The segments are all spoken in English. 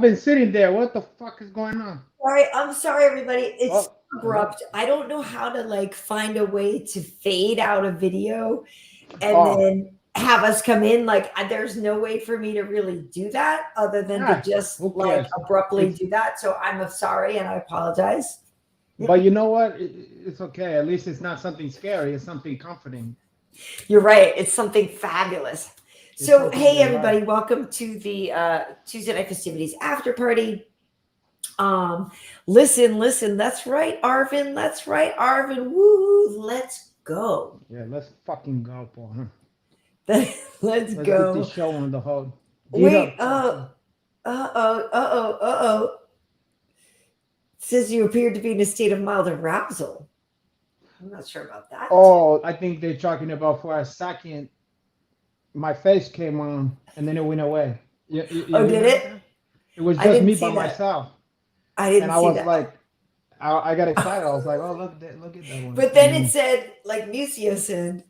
been sitting there. What the fuck is going on? All right, I'm sorry, everybody. It's Oh, abrupt. I don't know how to like find a way to fade out a video and oh, then have us come in. Like, there's no way for me to really do that other than to ah, just who like cares? abruptly It's do that. So I'm sorry and I apologize. but you know what? It's okay. At least it's not something scary. It's something comforting. You're right. It's something fabulous. It's So, something hey, that light. everybody, welcome to the Tuesday Night Festivities After Party. Listen, that's right, Arvin. That's right, Arvin. Woo, let's go. Yeah, let's fucking go, Paul. Let's Let's get this go. show on the hold. Get Wait, up, fucker. Says you appeared to be in a state of mild arousal. I'm not sure about that. Oh, I think they're talking about for a second. My face came on, and then it went away. You Oh, hear did about it? that? It was I just didn't me by see that. myself, I and didn't I see was that. like, I got excited. I was like, oh look at that one. But And then it then said, like Musio said,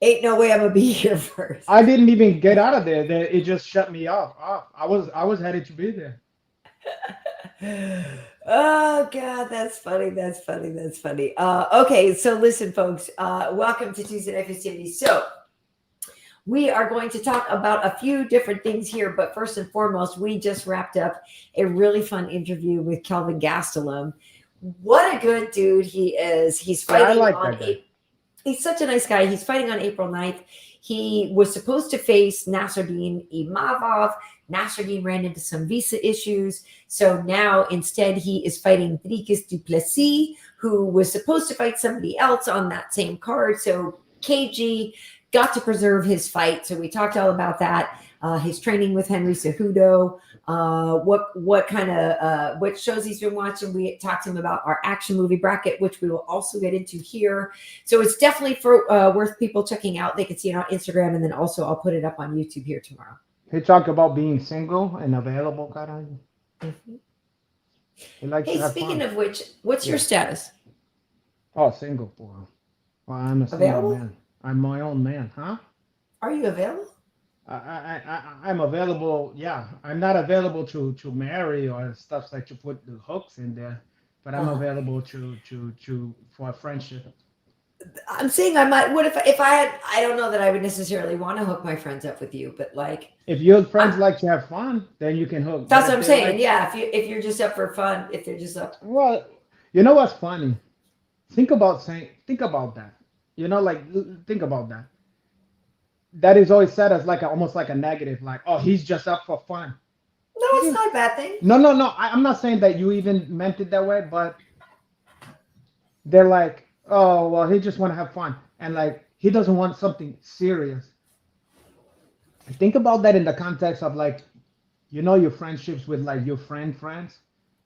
ain't no way I'm gonna be here first. I didn't even get out of there. It just shut me off. I was headed to be there. Oh God, that's funny. That's funny. That's funny. Okay, so listen, folks. Welcome to Tuesday Night Festivities. So we are going to talk about a few different things here, but first and foremost, we just wrapped up a really fun interview with Kelvin Gastelum. What a good dude he is. He's Yeah, I fighting like on that guy. he's such a nice guy. He's fighting on April 9th. He was supposed to face Nasruddin Imavov. Nasruddin ran into some visa issues. So now instead he is fighting Dricus Duplessis, who was supposed to fight somebody else on that same card. So KG got to preserve his fight. So we talked all about that. His training with Henry Cejudo, what kind of what shows he's been watching. We talked to him about our action movie bracket, which we will also get into here. So it's definitely for worth people checking out. They can see it on Instagram, and then also I'll put it up on YouTube here tomorrow. He talked about being single and available, cara. Mhm. He likes to Hey, have speaking fun. of which, what's your Yeah. status? Oh, single, boy. Well, I'm a single Available? man. I'm my own man, huh? Are you available? I'm available. Yeah, I'm not available to marry or stuff like to put the hooks in there, but I'm Uh-huh. available to for a friendship. I'm saying I might. What if I had? I don't know that I would necessarily want to hook my friends up with you, but like, If your I'm, friends like to have fun, then you can hook. But that's what if I'm they saying. like, Yeah, if you're just up for fun, if they're just up. well, you know what's funny? Think about that. Like think about that. That is always said as like almost like a negative, like, oh, he's just up for fun. No, He it's didn't. not a bad thing. No, no, no. I'm not saying that you even meant it that way, but they're like, oh, well, he just want to have fun, and like he doesn't want something serious. Think about that in the context of like, your friendships with like your friends.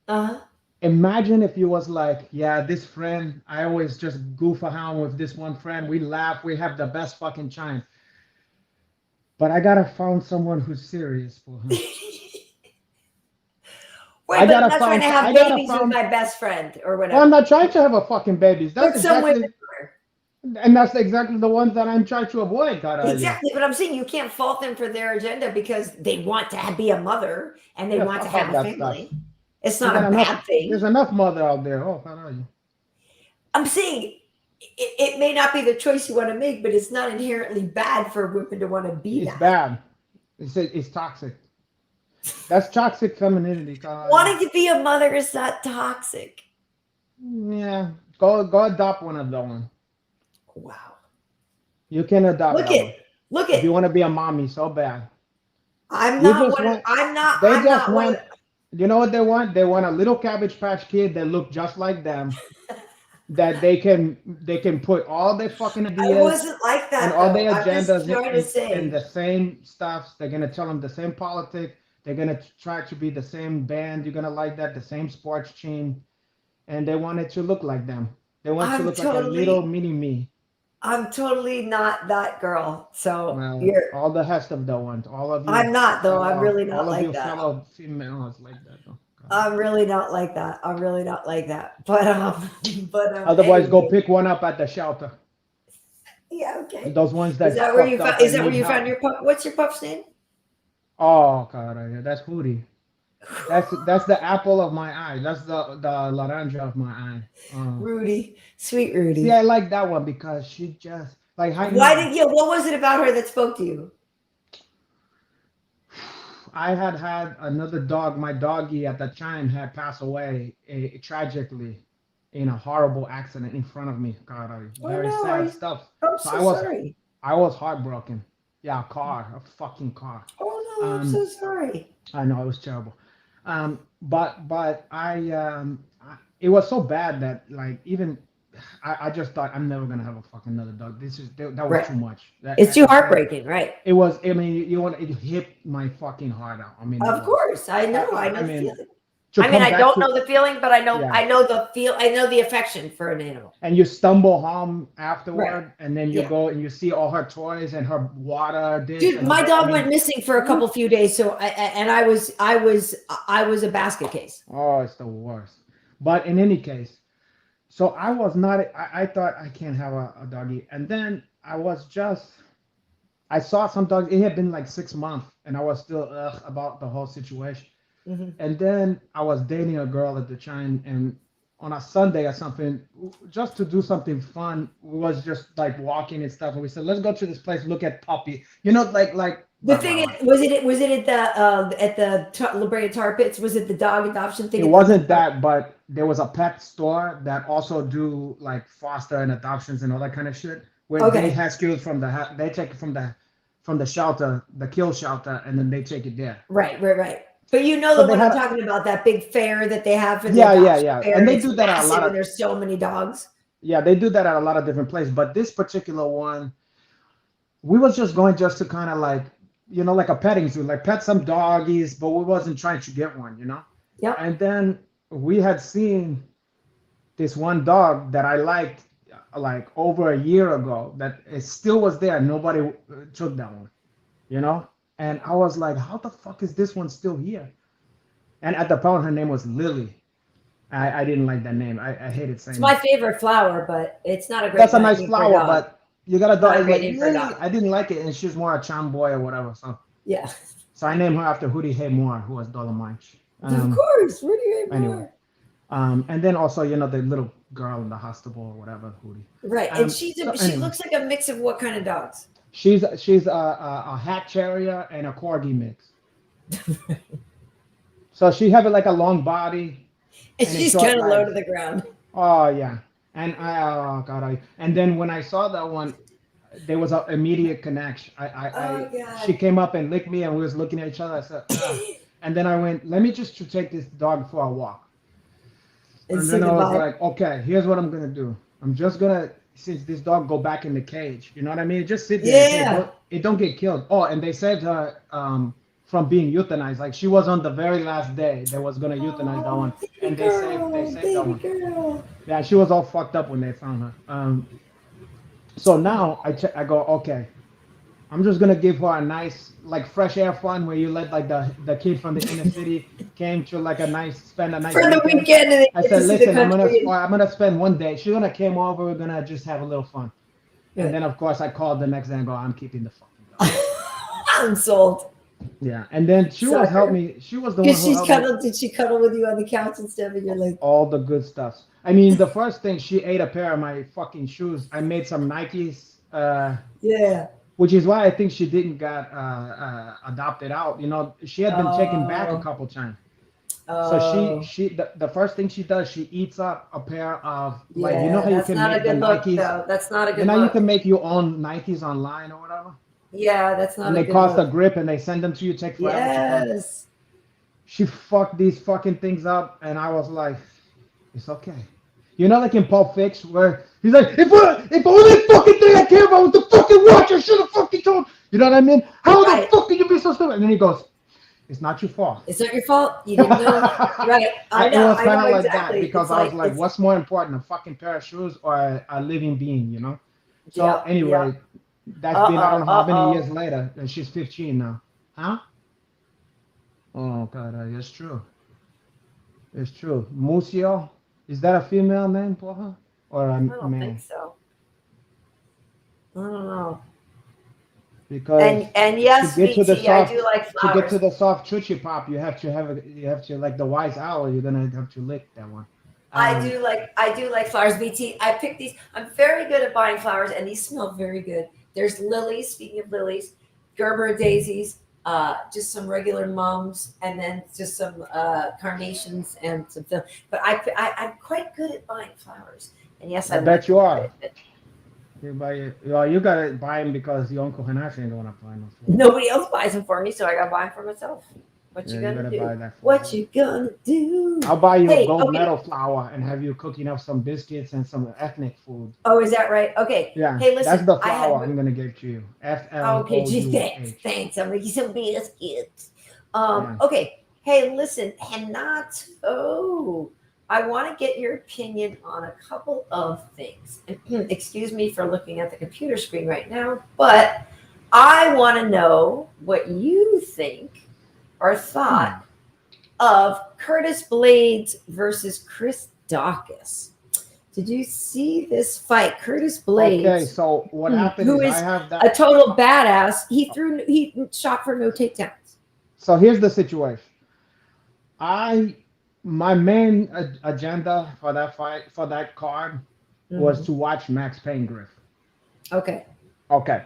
Uh-huh. Imagine if you was like, yeah, this friend, I always just goof around with this one friend. We laugh, we have the best fucking time. But I gotta find someone who's serious for him. Right, I but I'm gotta not trying found. to have I gotta babies with found. my best friend or Well, I'm whatever. not trying to have a fucking babies. That's But some women exactly, are. and that's exactly the ones that I'm trying to avoid. Gotta you? Exactly, but I'm saying you can't fault them for their agenda because they want to be a mother and they Yeah, want to fuck all have a that stuff. family. It's We not got a enough. bad There's thing. enough mother out there. Oh, gotta you? I'm saying it may not be the choice you want to make, but it's not inherently bad for women to want to be It's that. bad. It's toxic. That's toxic femininity. Gotta you? Wanting to be a mother is not toxic. Yeah, go adopt one of them. Wow. You can adopt Look that at one look if at you want to be a mommy so bad. I'm You not just one of want. I'm not They I'm just not one of want. You know what they want? They want a little Cabbage Patch Kid that look just like them. That they can put all their fucking I ideas wasn't like and that all though. their I'm just agendas trying to in say the same stuffs. They're gonna tell them the same politic. They're gonna try to be the same band. You're gonna like that, the same sports team, and they want it to look like them. They want to I'm look like a little totally mini me. I'm totally not that girl. So Well, you're all the rest of the ones, all of you I'm not though. I'm really all not of like you that. fellow females like that. Though. I'm really not like that. I'm really not like that. But Otherwise, go anyway. pick one up at the shelter. Yeah, okay. Those ones that fucked up Is and that where need you found help. your pup? What's your pup's name? Oh, caray, that's Hootie. That's the apple of my eye. That's the laranja of my eye. Oh. Rudy, sweet See, I Rudy. like that one because she just like I Why know did you? What was it about her that spoke to you? I had another dog. My doggy at the time had passed away tragically in a horrible accident in front of me. God, Oh very no, sad stuff. I'm So so sorry. I was heartbroken. Yeah, a fucking car. Oh no, I'm Um, so sorry. I know it was terrible. But it was so bad that like even I just thought I'm never gonna have a fucking another dog. That was Right. too much. It's too heartbreaking, right? It was. I mean, it hit my fucking heart out. I mean, it Of was. course, I know. I I know the mean, feeling. to I mean, come I back don't to know the feeling, but I know yeah, I know the feel. I know the affection for an animal. and you stumble home Right. afterward, and then you Yeah. go and you see all her toys and her water dish Dude, and her. my I dog went mean, missing for a couple few days, so I was a basket case. oh, it's the worst. But in any case, so I was not. I thought I can't have a doggy, and then I was just. I saw some dogs. It had been like 6 months, and I was still about the whole situation. Hmm. And then I was dating a girl at the time, and on a Sunday or something, just to do something fun, we was just like walking and stuff. And we said, let's go to this place, look at puppy. Like The blah, thing blah, blah. is, was it at the La Brea Tar Pits? Was it the dog adoption thing It at the wasn't that, but there was a pet store that also do like foster and adoptions and all that kind of shit, where they Okay, rescue from they take it from the shelter, the kill shelter, and then they take it there. right. But you know So the they one I'm had, talking about, that big fair that they have for the yeah, adoption yeah, fair, and and they it's do that at a lot massive, of and there's so many dogs. yeah, they do that at a lot of different places. But this particular one, we was just going just to kind of like, like a petting zoo, like pet some doggies, but we wasn't trying to get one. Yep. And then we had seen this one dog that I liked like over a year ago that it still was there. Nobody took that one. And I was like, how the fuck is this one still here? And at the point, her name was Lily. I didn't like that name. I hated It's saying my it. favorite flower, but it's not a great That's a nice name for a flower, dog. but you got a dog. Not I a was great like, name for a Lily. dog. I didn't like it, and she was more a chamboy or whatever. Yeah. So I named her after Hootie Hay Moore, who was Dolomite. Of course. Where do you get Anyway, more? and then also, the little girl in the hospital or whatever, Hootie. Right. And So she anyway, looks like a mix of what kind of dogs? she's a hat terrier and a corgi mix. So she have like a long body And and a she's short kind of low legs. to the ground. Oh yeah, and oh god, and then when I saw that one, there was an immediate connection. Oh She God. came up and licked me, and we was looking at each other. I said, ah. And then I went, let me just to take this dog for a walk. And And say then I was goodbye. like, okay, here's what I'm gonna do. I'm just gonna since this dog go back in the cage. You know what I mean? Just sit there. Hey, Yeah. it don't get killed. Oh, and they saved her from being euthanized. Like she was on the very last day they was gonna euthanize that Oh, one, and they saved that baby one. girl. Yeah, she was all fucked up when they found her. So now I go, okay, I'm just gonna give her a nice like fresh air fun where you let like the kid from the inner city came to like spend a nice For the weekend. weekend, and they I get to said, see the listen, country. I'm gonna spend one day. She's gonna come over. We're gonna just have a little fun. And Good. then of course I called the next day and go, I'm keeping the fucking dog. I'm sold. Yeah. And then she was helped Sucker. me. She was the one Because who helped me did she cuddle with you on the couch and stuff? And you're like, all the good stuff. I mean, the first thing she ate a pair of my fucking shoes. I made some Nikes. yeah. Which is why I think she didn't got adopted out. She had been taken back a Oh. couple times. So Oh. the first thing she does, she eats up a pair of like Yeah. how you That's can not a make the good look, Nikes. though. That's not a You good know you look. can make your own Nikes online or whatever, Yeah, that's not and a they good cost a look. grip, and they send them to you. Take forever to come. Yes. She fucked these fucking things up, and I was like, it's okay. Like in Pulp Fiction, where he's like, if only fucking thing I care about was the fucking watch, I should have fucking told. You know what I mean? How the Right. fuck can you be so stupid? And then he goes, it's not your fault. It's not your fault. You didn't know. Right. I It know. was I kind know of like that exactly. because It's I was like, like, what's more important, a fucking pair of shoes or a living being? So yep. anyway, Yep. that's been I don't know how many years Uh-oh. later, and she's 15 now. Huh? Oh god, it's true. It's true. Musio, is that a female name for her or a I don't think man? so. I don't know. because And to yes, get to the VT, I do soft like to get flowers. to the soft chuchi pop, you have to like the wise owl. You're gonna have to lick that one. Um, I do like flowers, BT. I picked these. I'm very good at buying flowers, and these smell very good. There's lilies. Speaking of lilies, Gerber daisies, just some regular mums, and then just some carnations and some. But I'm quite good at buying flowers, and yes, I I like bet you them quite are. a bit. You buy it. Well, you gotta buy them because your uncle Hanashi ain't gonna buy no flowers. Nobody else buys them for me, so I got to buy them for myself. What you Yeah, you gonna gotta do? buy that for What you. you gonna do? I'll buy you a Hey, gold okay. medal flower and have you cooking up some biscuits and some ethnic food. Oh, is that right? Okay. Yeah, Hey, that's listen, the I had flower I'm gonna give to you. okay, gee, thanks, FLOUH. thanks. I'm making some biscuits. Yeah. Okay. Hey, listen, Renato, I want to get your opinion on a couple of things. Excuse me for looking at the computer screen right now, but I want to know what you think or thought Hmm. of Curtis Blades versus Chris Dawkins. Did you see this fight? Curtis Okay, Blades, so what happened who is I is have a that. total badass, he shot for no takedowns. So here's the situation. I my main agenda for that fight for that card was Hmm. to watch Max Payne Griffin. Okay. Okay,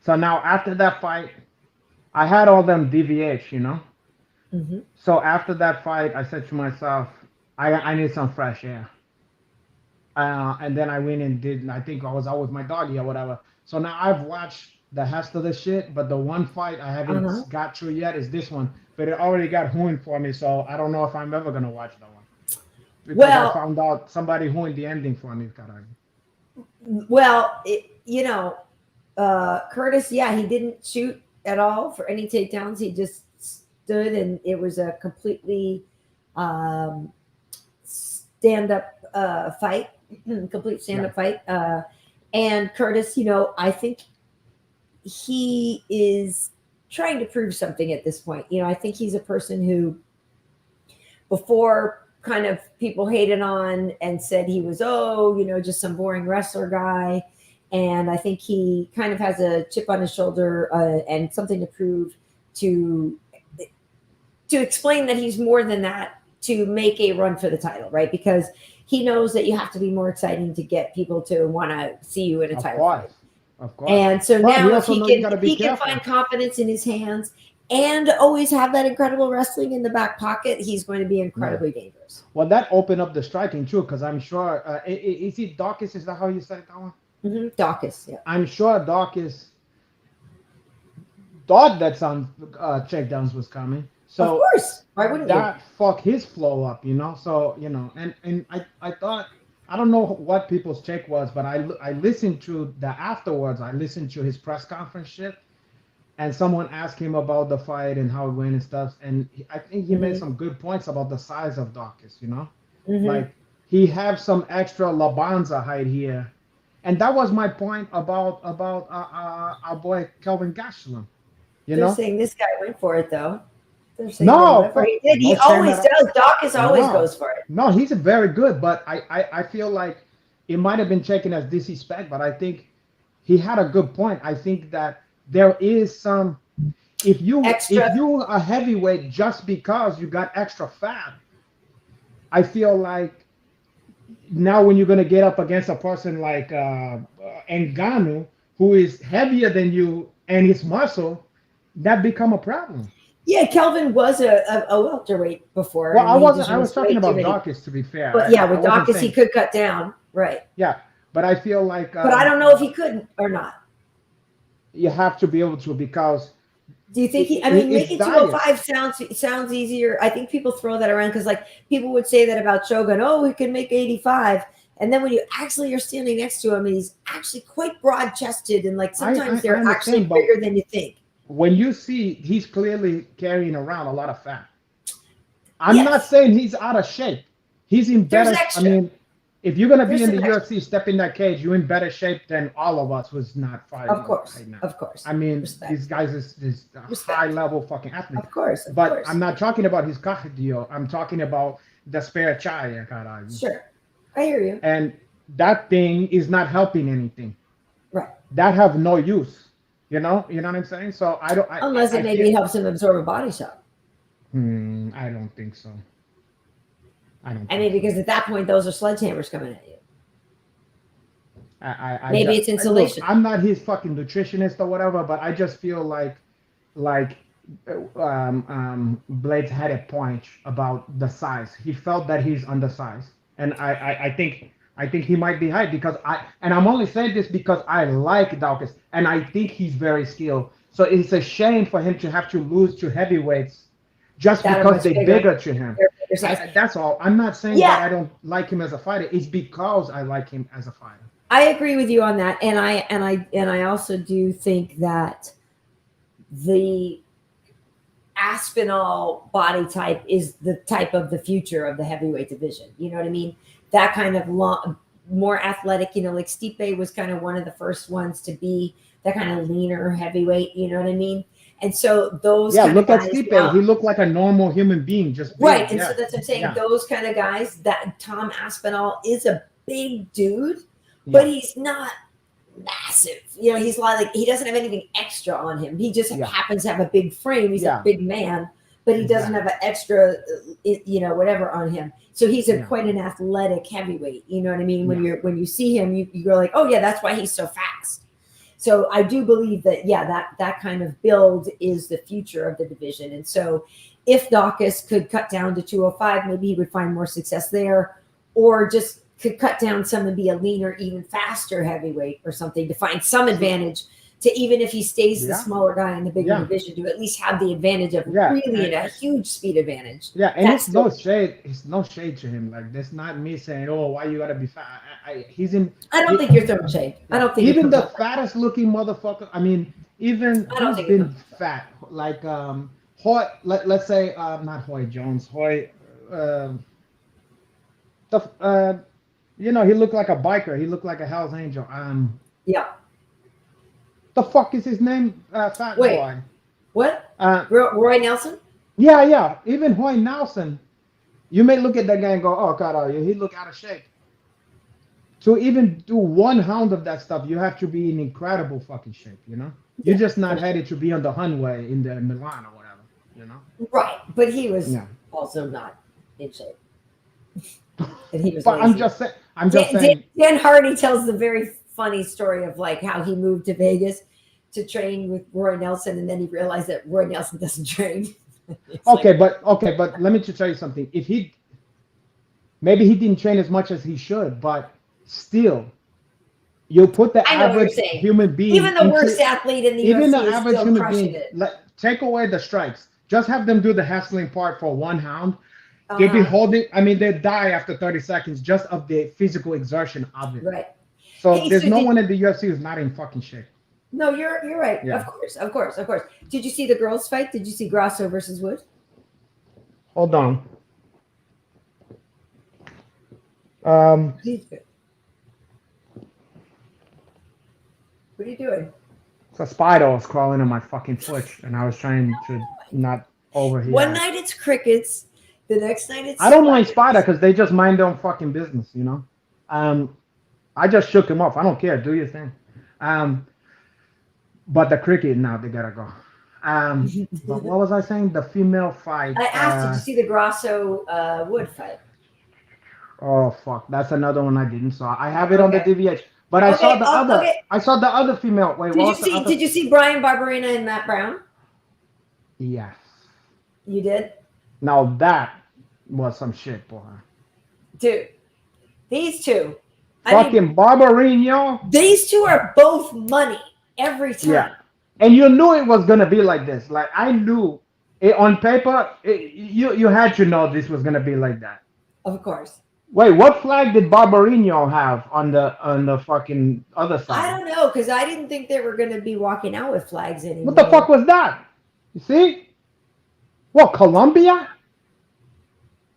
so now after that fight, I had all them DVH, you know. Hmm. So after that fight, I said to myself, I need some fresh air. And then I went and did. I think I was out with my doggy or whatever. So now I've watched the rest of the shit, but the one fight I haven't Uh-huh. got through yet is this one. But it already got ruined for me, so I don't know if I'm ever gonna watch that one because I Well, found out somebody ruined the ending for me. God, Curtis, yeah, he didn't shoot at all for any takedowns. He just stood, and it was a completely um, stand up fight, complete stand yeah, up fight. And Curtis, I think he is trying to prove something at this point. I think he's a person who, before, kind of people hated on and said he was, just some boring wrestler guy. And I think he kind of has a chip on his shoulder and something to prove to explain that he's more than that, to make a run for the title, right? Because he knows that you have to be more exciting to get people to want to see you in a of title fight. course, of course. And so But he now, if also he know you can gotta if be he can find careful. confidence in his hands and always have that incredible wrestling in the back pocket, he's going to be Yeah. incredibly dangerous. Well, that opened up the striking too, because I'm sure. Is he Dawkins? Is that how you said that one? Dawkins, yeah. I'm sure Dawkins thought that some checkdowns was coming. Of So course. Why wouldn't you? that fuck his flow up, you know. So and I thought I don't know what people's take was, but I listened to the afterwards. I listened to his press conference shit, and someone asked him about the fight and how it went and stuff, and I think he made Hmm. some good points about the size of Dawkins, you know, Hmm. like he have some extra Labanza height here, and that was my point about our boy Kelvin Gastelum, you They're know. saying this guy went for it, though. They're saying that No, whatever fuck, he did, no he shame always at all. does. Dawkins always No, goes for it. no, he's very good, but I feel like it might have been taken as disrespect, but I think he had a good point. I think that there is some if Extra. you a heavyweight just because you got extra fat, I feel like now when you're gonna get up against a person like Ngannou, who is heavier than you and his muscle, that become a problem. Yeah, Kelvin was a welterweight before, Well, and I he wasn't. just I was was talking way too about many. Dawkins, to be fair. But yeah, I with wasn't Dawkins, he saying, could cut down, right? yeah, but I feel like But I don't know if he could or not. you have to be able to because Do you think he? I mean, it's making diet. 205 sounds easier. I think people throw that around because, like, people would say that about Shogun. Oh, he can make 85, and then when you actually are standing next to him, and he's actually quite broad chested, and like sometimes I they're actually understand, but bigger than you think. when you see he's clearly carrying around a lot of fat. I'm not Yes, saying he's out of shape. He's in there's better. I extra. mean, if you're gonna be There's in some the extra. UFC, step in that cage, you're in better shape than all of us who's not Of fighting course, right now. of course. I mean, these Respect, guys is a high respect. level fucking athlete. Of course, of But I'm course. not talking about his cardio. I'm talking about the spare chaya, caralho. Sure, I hear you. And that thing is not helping anything. Right. That have no use. You know what I'm saying? So I don't. Unless it I feel. maybe helps him absorb a body shot. I don't think so. I don't I think mean, so. because at that point, those are sledgehammers coming at you. I Maybe just it's look. insulation. I'm not his fucking nutritionist or whatever, but I just feel like Blades had a point about the size. He felt that he's undersized, and I think he might be high because I'm only saying this because I like Dawkins and I think he's very skilled. So it's a shame for him to have to lose to heavyweights just That are because much they bigger. bigger to him. They're bigger size. That's all. I'm not saying that Yeah, I don't like him as a fighter. It's because I like him as a fighter. I agree with you on that, and I also do think that the Aspinall body type is the type of the future of the heavyweight division. You know what I mean? That kind of long, more athletic. You know, like Stipe was kind of one of the first ones to be that kind of leaner heavyweight. You know what I mean? And so those Yeah, kind of look at guys Stipe. now, He looked like a normal human being, just right? big. And so Yeah, that's what I'm saying. yeah, Those kind of guys. That Tom Aspinall is a big dude, but yeah, he's not massive. You know, he's like he doesn't have anything extra on him. He just yeah, happens to have a big frame. He's a yeah. big man, but he doesn't have Exactly. an extra, whatever on him. So he's a Yeah, quite an athletic heavyweight. You know what I mean? yeah, When you see him, you're like, oh yeah, that's why he's so fast. So I do believe that that kind of build is the future of the division. And so if Dawkins could cut down to 205, maybe he would find more success there, or just could cut down some and be a leaner, even faster heavyweight or something to find some so, advantage to, even if he stays the yeah, smaller guy in the bigger yeah, division, to at least have the advantage of yeah, really in a huge speed advantage. yeah. And That's it's no still, shade. It's no shade to him. Like that's not me saying, "Oh, why you gotta be fat." He's in. I don't He, think you're throwing shade. I yeah, don't think it even comes the off like that. fattest looking motherfucker. I mean, even I don't who's think it been comes off. fat? Like Hoy. Let's say not Hoy Jones. Hoy. The he looked like a biker. He looked like a Hell's Angel. Yeah. The fuck is his name? Fat Wait, boy. what? Uh, Roy Nelson? yeah, yeah. Even Hoy Nelson. You may look at that guy and go, "Oh God, he look out of shape." To even do 1 round of that stuff, you have to be in incredible fucking shape. You're Yeah, just for not sure. headed to be on the Hunway in the Milan or whatever. You know. Right. But he was Yeah. also not in shape. And he was But I'm lazy. just saying. I'm just Dan, saying. Dan Hardy tells the very funny story of like how he moved to Vegas to train with Roy Nelson, and then he realized that Roy Nelson doesn't train. It's like, Okay, but let me just tell you something. If he maybe he didn't train as much as he should, but still, you put the I know what you're average saying. human being Even the into worst athlete in the even the UFC is average still human crushing being. it. Take away the strikes. Just have them do the hassling part for 1 round. Uh They'll be huh. holding. I mean, they die after 30 seconds just of the physical exertion of it. Right. So Hey, there's so no did one in the UFC who's not in fucking shape. no, you're right. Of Yeah. course, of course, of course. Did you see the girls' fight? Did you see Grasso versus Wood? Hold on. Um, What are you doing? a spider was crawling on my fucking foot, and I was trying to not One overreact. night it's crickets, the next night it's I don't mind spider spiders. because they just mind their own fucking business. Um, I just shook him off. I don't care. Do your thing. Um, but the cricket now they gotta go. But what was I saying? The female fight. I asked, did you see the Grasso Wood fight? Oh fuck, that's another one I didn't saw. I have it on the Okay. DVH, but I saw Okay. the other. Okay. I saw the other female. Wait, what was the other? Did you see Brian Barberina and Matt Brown? Yes. You did? Now that was some shit, boy. Dude. These two. I mean, Fucking Barbarino. these two are both money every Yeah. time. And you knew it was gonna be like this. Like I knew it on paper. You had to know this was gonna be like that. Of course. Wait, what flag did Barbarino have on the fucking other I side? don't know, because I didn't think they were going to be walking out with flags What the fuck anymore. was that? You see? What, Colombia?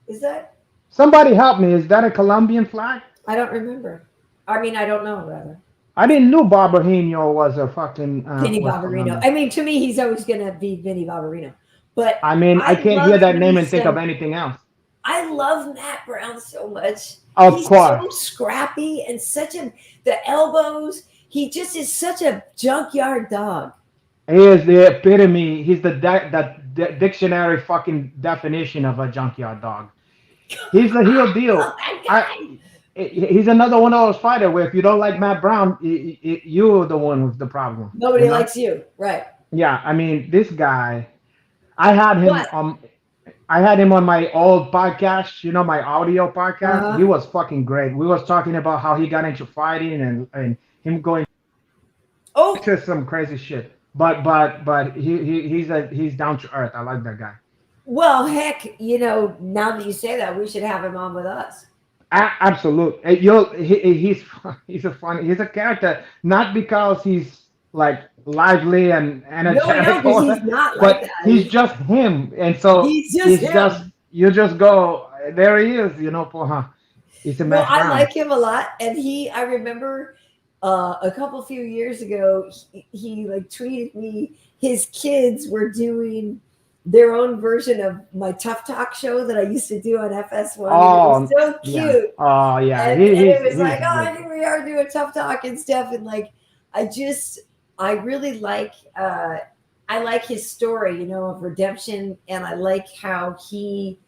Is that? Somebody help me. Is that a Colombian flag? I don't remember. I mean, I don't know, rather. I didn't know Barbarino was a fucking Vinny was Barbarino. Colombian. I mean, to me, he's always going to be Vinny Barbarino. But I mean, I I can't hear love that name me and think of some. anything else. I love Matt Brown so much. Of He's course. so scrappy and the elbows. He just is such a junkyard dog. He is the epitome. He's the dictionary fucking definition of a junkyard dog. He's the heel Oh deal. my God. He's another one of those fighters where if you don't like Matt Brown, you're the one with the problem. You Nobody know? likes you, right? Yeah, I mean, this guy. I had him. But I had him on my old podcast. You know, my audio podcast. He uh, was fucking great. We was talking about how he got into fighting and him going oh to some crazy shit. But he's down to earth. I like that guy. well, heck, now that you say that, we should have him on with us. Absolute. He's a funny. He's a character not because he's like lively and No, energetic, because he's not like but that. he's just him. And so He's just he's just him. you just go there he is. He's a No, Matt I Brown. like him a lot, and I remember a couple few years ago, he like tweeted me. His kids were doing their own version of my Tough Talk show that I used to do on FS1, and it was Oh so yeah. cute. Oh yeah. And it was He's like, oh, good. here we are doing Tough Talk and stuff, and like, I really I like his story, of redemption, and I like how he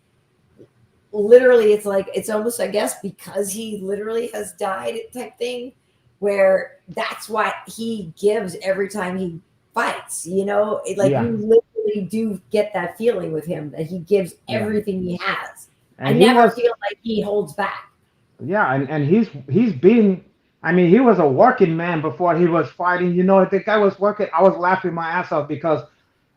literally, it's almost, I guess, because he literally has died type thing, where that's what he gives every time he fights. Like Yeah. you literally do get that feeling with him that he gives Yeah. everything he has. I And he never was feel like he holds back. yeah, and he's been. I mean, he was a working man before he was fighting. The guy was working. I was laughing my ass off because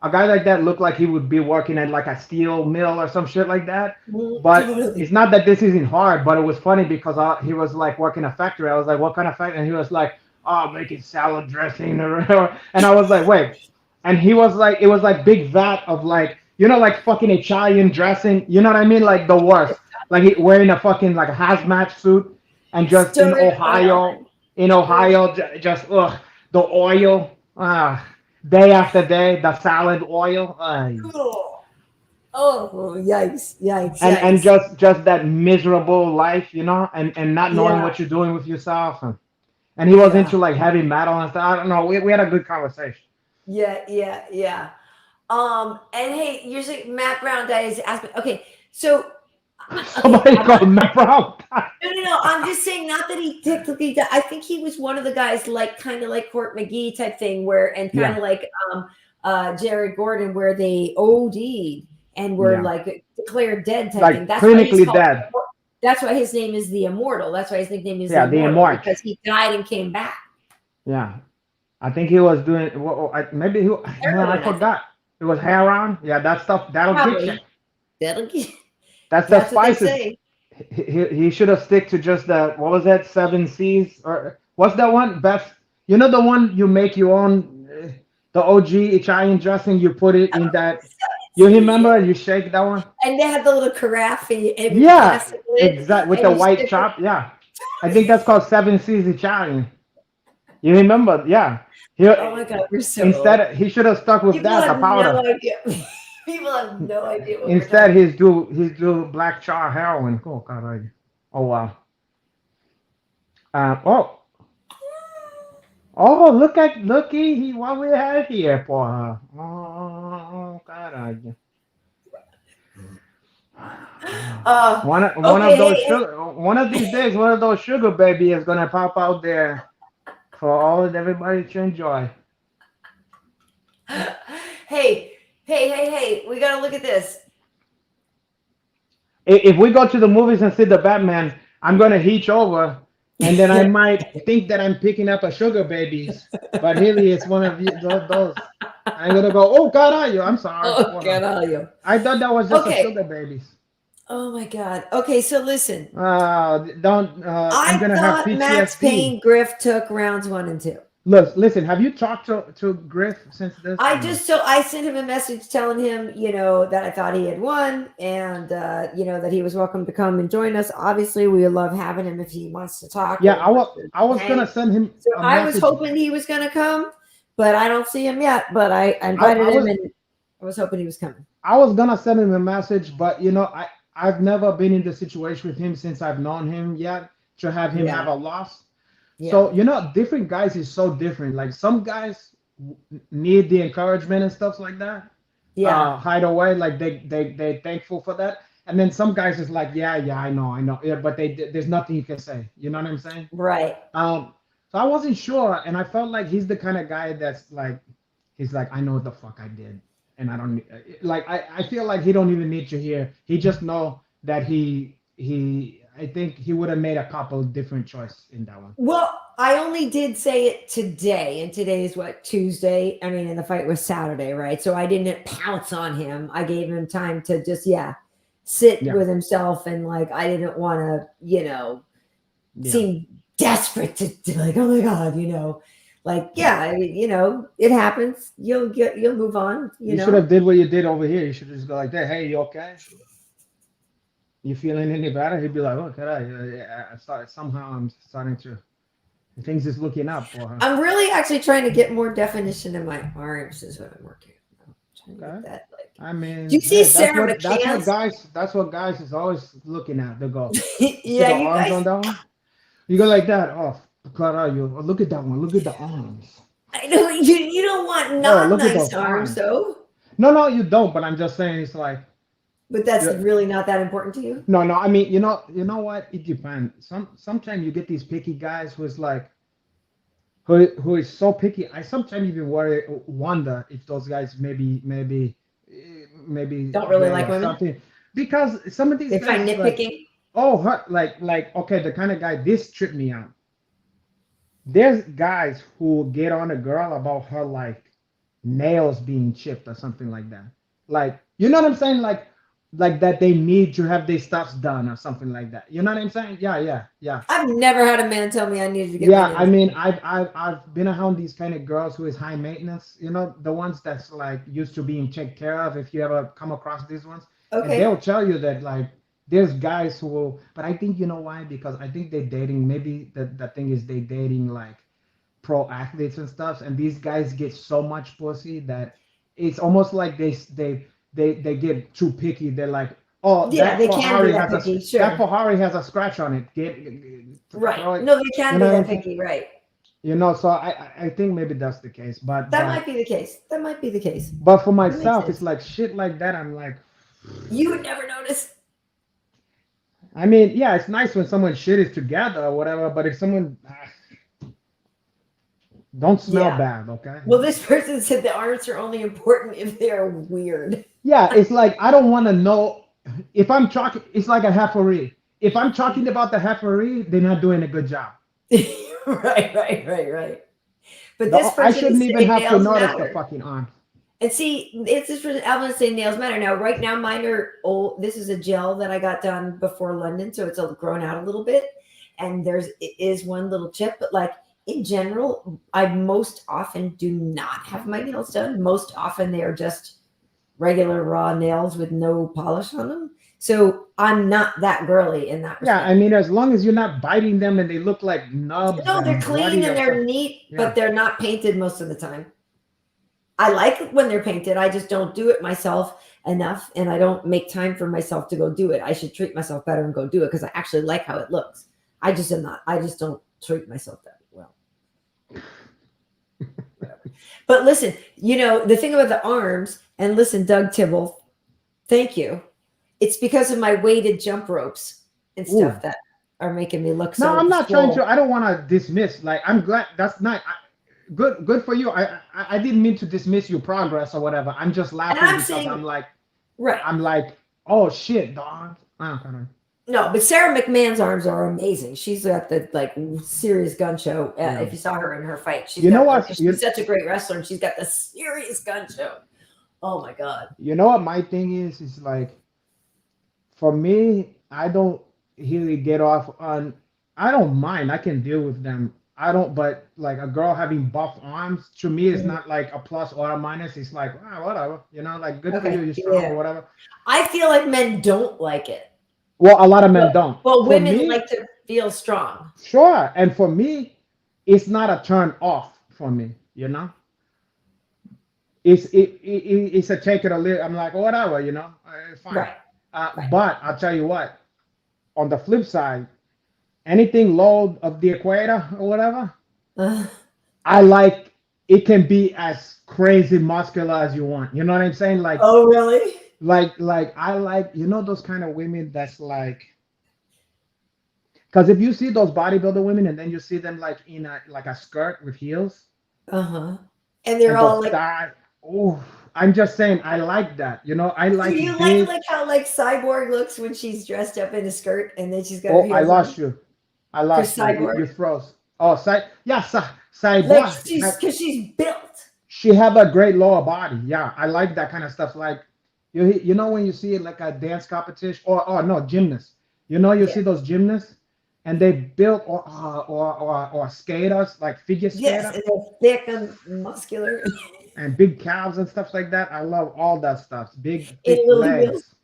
a guy like that looked like he would be working at like a steel mill or some shit like that. But Totally. it's not that this isn't hard, but it was funny because he was like working a factory. I was like, what kind of factory? And he was like, oh, making salad dressing or whatever. And I was like, wait. And he was like, it was like big vat of like, like fucking Italian dressing. You know what I mean? Like the worst. Like he wearing a fucking like a hazmat suit and just Stir it on. In Ohio, just the oil, day after day, the salad oil, Oh, oh, yikes, yikes, and yikes. just that miserable life, and not knowing Yeah, what you're doing with yourself, and he was yeah, into like heavy metal and stuff. I don't know. We had a good conversation. yeah, yeah, yeah. And hey, you're saying Matt Brown died is asking. Okay, so okay, Somebody called Matt Brown. no. I'm just saying, not that he technically died. I think he was one of the guys, like kind of like Court McGee type thing, and kind Yeah, of like Jared Gordon, where they OD'd and were yeah, like declared dead type thing. like That's why he's clinically called. dead. That's why his name is the Immortal. That's why his nickname is the Yeah, the Immortal, Immort. because he died and came back. Yeah, I think he was doing. Well, maybe he. Man, I Heroin, I think. forgot. It was heroin. Yeah, that stuff that'll get you. Probably. That'll get- That's the That's what they spices. say. He should have stick to just the what was that 7 C's or what's that one best? The one you make your own, the OG Italian dressing. You put it in that. You remember? You shake that one. And they had the little carafe with the Yeah, plastic lid, exact with and the you white stick it. chop. Yeah, I think that's called 7 C's Italian. You remember? Yeah. He Oh my God, we're so old. he should have stuck with People that the have powder. no idea. People have no idea what we're Instead, talking he's do black char heroin. Oh God. Oh wow. Oh. Oh, looky, what we have here for her. Oh, God. about. One of Okay, those hey, sugar, one of these days, one of those sugar baby is gonna pop out there for all of everybody to enjoy. hey, we gotta look at this. If we go to the movies and see the Batman, I'm gonna hitch over, and then I might think that I'm picking up a sugar babies, but really it's one of those. I'm gonna go, oh God, are you? I'm sorry. Oh Hold God, on. are you? I thought that was just a Okay. sugar babies. Oh my God. Okay, so listen. Don't. I'm I gonna have thought Max PTSD. Payne Griff took rounds 1 and 2. Look, listen. Have you talked to Griff since this? I sent him a message telling him, that I thought he had won, and that he was welcome to come and join us. Obviously, we would love having him if he wants to talk. Yeah, or I was. wants to I was hang. gonna send him So a I was message. hoping he was going to come, but I don't see him yet. But I invited I him, was. and I was hoping he was coming. I was gonna send him a message, but I've never been in the situation with him since I've known him yet to have him Yeah, have a loss. yeah, So different guys is so different. Like some guys need the encouragement and stuff like that, Yeah. hide away, like they thankful for that. And then some guys is like, yeah, I know, yeah, but there's nothing you can say. You know what I'm saying? Right. So I wasn't sure, and I felt like he's the kind of guy that's like, he's like, I know what the fuck I did, and I don't like. I feel like he don't even need you here. He just know that I think he would have made a couple different choices in that one. Well, I only did say it today, and today is what, Tuesday? I mean, and the fight was Saturday, right? So I didn't pounce on him. I gave him time to just, sit Yeah, with himself, and like I didn't want to, yeah. seem desperate to like, oh my god, like it happens. You'll move on, You should have did what you did over here. You should just go like that. Hey, you okay? You feeling any better? He'd be like, oh, somehow I'm starting to, things is looking up for her. I'm really actually trying to get more definition in my arms is what I'm working on. I'm trying to Okay. get that, like, I mean, do you see Sarah that's what guys is always looking at. They go, see yeah, the you arms guys. on that one? You go like that. Oh, Clara, look at that one. Look at the arms. I know you don't want Oh, look at nice those arms arms. though. No, you don't. But I'm just saying, it's like, But that's yeah. really not that important to you. No. I mean, you know what? It depends. Sometimes you get these picky guys who's like, who is so picky. I sometimes even wonder if those guys maybe Don't really gay like or women. something, because some of these They guys find is like, nitpicking. oh, like okay, the kind of guy, this tripped me out. There's guys who get on a girl about her like nails being chipped or something like that. Like, you know what I'm saying? Like that they need to have their stuff done or something like that. You know what I'm saying? Yeah. I've never had a man tell me I needed to get Yeah, my I nails. mean, I've been around these kind of girls who is high maintenance. You know, the ones that's like used to being taken care of. If you ever come across these ones, and Okay. they'll tell you that like there's guys who will. But I think you know why? Because I think they're dating. Maybe the thing is they dating like pro athletes and stuff, and these guys get so much pussy that it's almost like they get too picky. They're like, oh, Yeah, they can be that picky. that Sure. Ferrari has a scratch on it. Right. Throw it. No, they can You be know what that I'm saying? picky. Right. You know, so I think maybe that's the case, That might be the case. That might be the case. but for That makes myself, sense. it's like shit like that. I'm like, You would never notice. I mean, yeah, it's nice when someone shit is together or whatever, but if someone don't smell Yeah. bad, okay? Well, this person said the arms are only important if they are weird. Yeah, it's like I don't want to know if I'm talking. It's like a referee. If I'm talking about the referee, they're not doing a good job. Right. But this person I shouldn't is even saying have to nails notice matter. the fucking arm. And see, it's just for Alvin saying nails matter. Now, right now, mine are old. This is a gel that I got done before London, so it's all grown out a little bit. And it is one little chip, but like in general, I most often do not have my nails done. Most often they are just regular raw nails with no polish on them. So I'm not that girly in that respect. Yeah, I mean, as long as you're not biting them and they look like nubs. No, they're and clean bloody and or they're something. neat, Yeah. but they're not painted most of the time. I like it when they're painted. I just don't do it myself enough, and I don't make time for myself to go do it. I should treat myself better and go do it because I actually like how it looks. I just don't treat myself that well. But listen, the thing about the arms, and listen, Doug Tibble, thank you. It's because of my weighted jump ropes and stuff that are making me look so. No, I'm not swole. trying to. I don't want to dismiss. Like, I'm glad that's not good for you. I didn't mean to dismiss your progress or whatever. I'm just laughing because I'm like, right. I'm like, oh shit, dog. No, but Sarah McMahon's arms are amazing. She's got the like serious gun show. If you saw her in her fight, she's such a great wrestler, and she's got the serious gun show. Oh my god! You know what my thing is? Is like, for me, I don't really get off on. I don't mind. I can deal with them. I don't, but like a girl having buff arms to me is not like a plus or a minus. It's like, whatever, like good for you, you're strong or whatever. I feel like men don't like it. Well, a lot of men don't. Well, women like to feel strong. Sure, and for me, it's not a turn off for me. It's a take it or leave. I'm like, whatever, it's fine. Right. But I'll tell you what. On the flip side, anything low of the equator or whatever, I like it can be as crazy muscular as you want. You know what I'm saying? Oh, really? Like I like, those kind of women that's like, because if you see those bodybuilder women and then you see them like in a skirt with heels Uh-huh. And they're and all those like, thigh, oh, I'm just saying I like that. I do like you big. like how like Cyborg looks when she's dressed up in a skirt and then she's got her Oh, I heels on? lost you. I Because lost you. Cyborg, You froze. Oh, yeah, like Cyborg. because she's built. She have a great lower body. Yeah, I like that kind of stuff. Like when you see it like a dance competition or no gymnast. You Yeah. see those gymnasts and they built or skaters like figure Yes, skater and they're thick and muscular and big calves and stuff like that. I love all that stuff. Big in thick little heels. legs,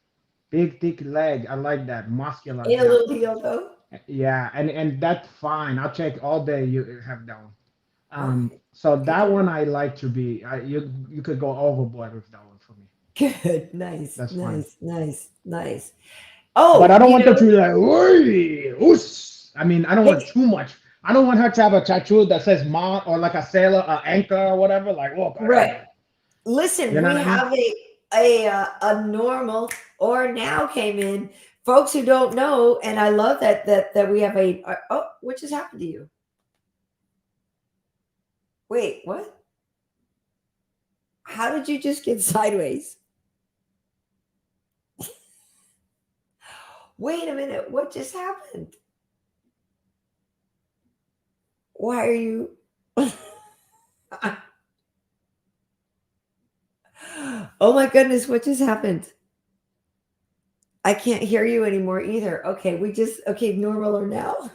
big thick leg. I like that muscular. In a Yeah, little heel though. yeah, and that's fine. I'll check all day. You have that one. All right. So Good that to one know. I like to be. You could go overboard with that one for me. Good. Nice. That's fine. Nice. Nice. Nice. But Oh, I don't want them to be like, "Oi, oos." I mean, I don't want hey, too much. I don't want her to have a tattoo that says "Ma" or like a sailor, anchor or whatever. Like, oh, right. caramba. You Listen, know we what I mean? have a normal or now came in. Folks who don't know, and I love that we have oh, what just happened to you? Wait, what? How did you just get sideways? Wait a minute, what just happened? Why are you? Oh my goodness, what just happened? I can't hear you anymore either. Okay, okay, normal or now?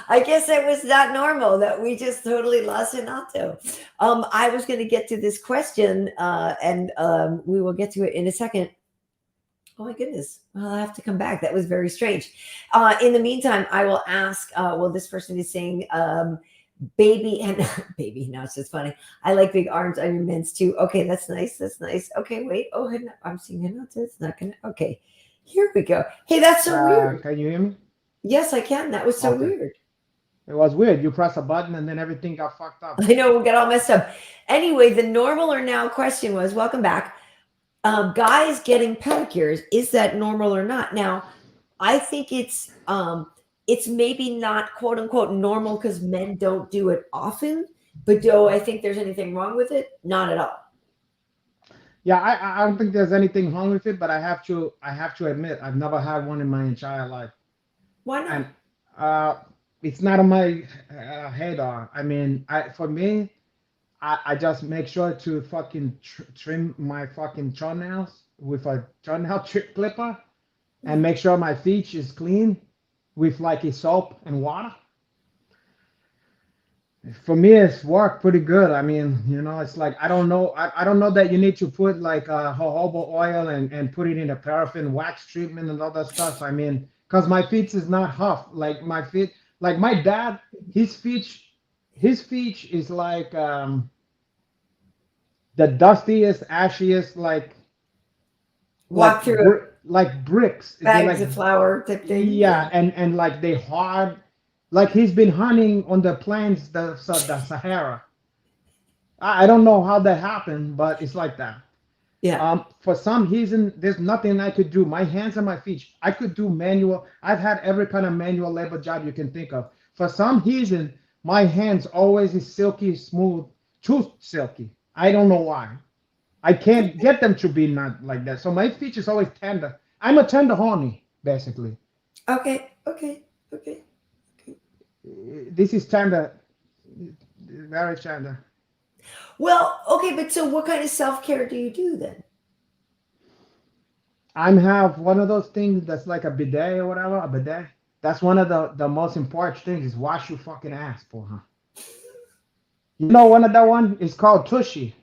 I guess it was not normal that we just totally lost Renato. I was going to get to this question, and we will get to it in a second. Oh my goodness. Well, I have to come back. That was very strange. In the meantime, I will ask, well, this person is saying, baby and baby. No, it's just funny. I like big arms on your men's too. Okay, that's nice. That's nice. Okay, wait. Oh, I'm seeing Renato. It's not going to. Okay, here we go. Hey, that's so weird. Can you hear me? Yes, I can. That was so Okay. weird. It was weird. You press a button and then everything got fucked up. I know we got all messed up. Anyway, the normal or now question was, welcome back. Guys getting pedicures, is that normal or not? Now, I think it's maybe not quote unquote normal because men don't do it often. But do I think there's anything wrong with it? Not at all. Yeah, I don't think there's anything wrong with it, but I have to admit I've never had one in my entire life, Why not? and uh, it's not on my radar. I mean, for me, I just make sure to fucking trim my fucking toenails with a toenail clipper, and make sure my feet is clean with like a soap and water. For me, it's worked pretty good. I mean, it's like I don't know. I don't know that you need to put like jojoba oil and put it in a paraffin wax treatment and all that stuff. I mean, because my feet is not huff. Like my feet, like my dad, his feet, is like the dustiest, ashiest, Walk through like bricks. They're bags like, of flour type thing. yeah, and like they hard. Like he's been hunting on the plains, the Sahara. I don't know how that happened, but it's like that. Yeah. For some reason, there's nothing I could do. My hands and my feet, I could do manual. I've had every kind of manual labor job you can think of. For some reason, my hands always is silky smooth, too silky. I don't know why. I can't get them to be not like that. So my feet is always tender. I'm a tender horny, basically. Okay. Okay. Okay. This is tender, very tender. Well, okay, but so what kind of self-care do you do then? I'm have one of those things that's like a bidet or whatever, a bidet. That's one of the most important things is wash your fucking ass for her. You know one of that one is called Tushy.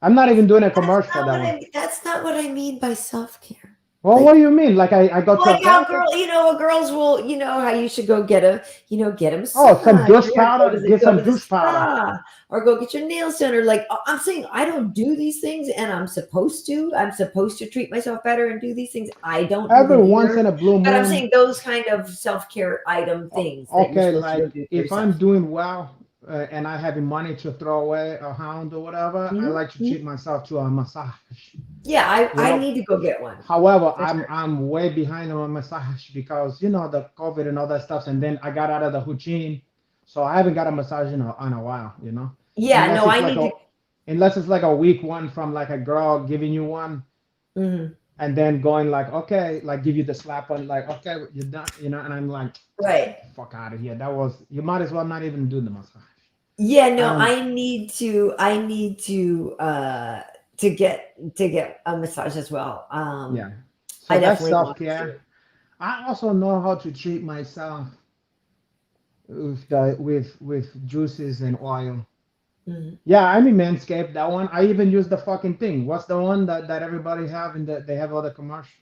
I'm not even doing a commercial for that one. That's not what I mean by self-care. Well, Like, what do you mean? Like I go to like a how therapist? girls will, how you should go get a Oh, some massage, douche or powder. Get go some to the douche powder. spa, or go get your nails done, or like I'm saying, I don't do these things, and I'm supposed to. I'm supposed to treat myself better and do these things. I don't do Every them once in either. a blue But I'm moon. saying those kind of self-care item things that you're Okay, supposed to go like do for if I'm yourself. doing well, and I having money to throw away a hound or whatever, I like to Mhm. treat myself to a massage. Yeah, You I know. need to go get one However, for I'm way behind on my massage because the COVID and all that stuff, and then I got out of the routine, so I haven't got a massage in a while. Yeah, Unless no, it's I like need a to. unless it's like a weak one from like a girl giving you one, Mhm. and then going like, okay, like give you the slap on, like, okay, you're done, and I'm like, Right. fuck out of here. That was, you might as well not even do the massage. Yeah, no, Um, I need to get a massage as well. yeah. So I that's definitely self want care. to. I also know how to treat myself with juices and oil. Mhm. Yeah, I mean Manscaped, that one. I even use the fucking thing. What's the one that everybody have in they have all the commercial?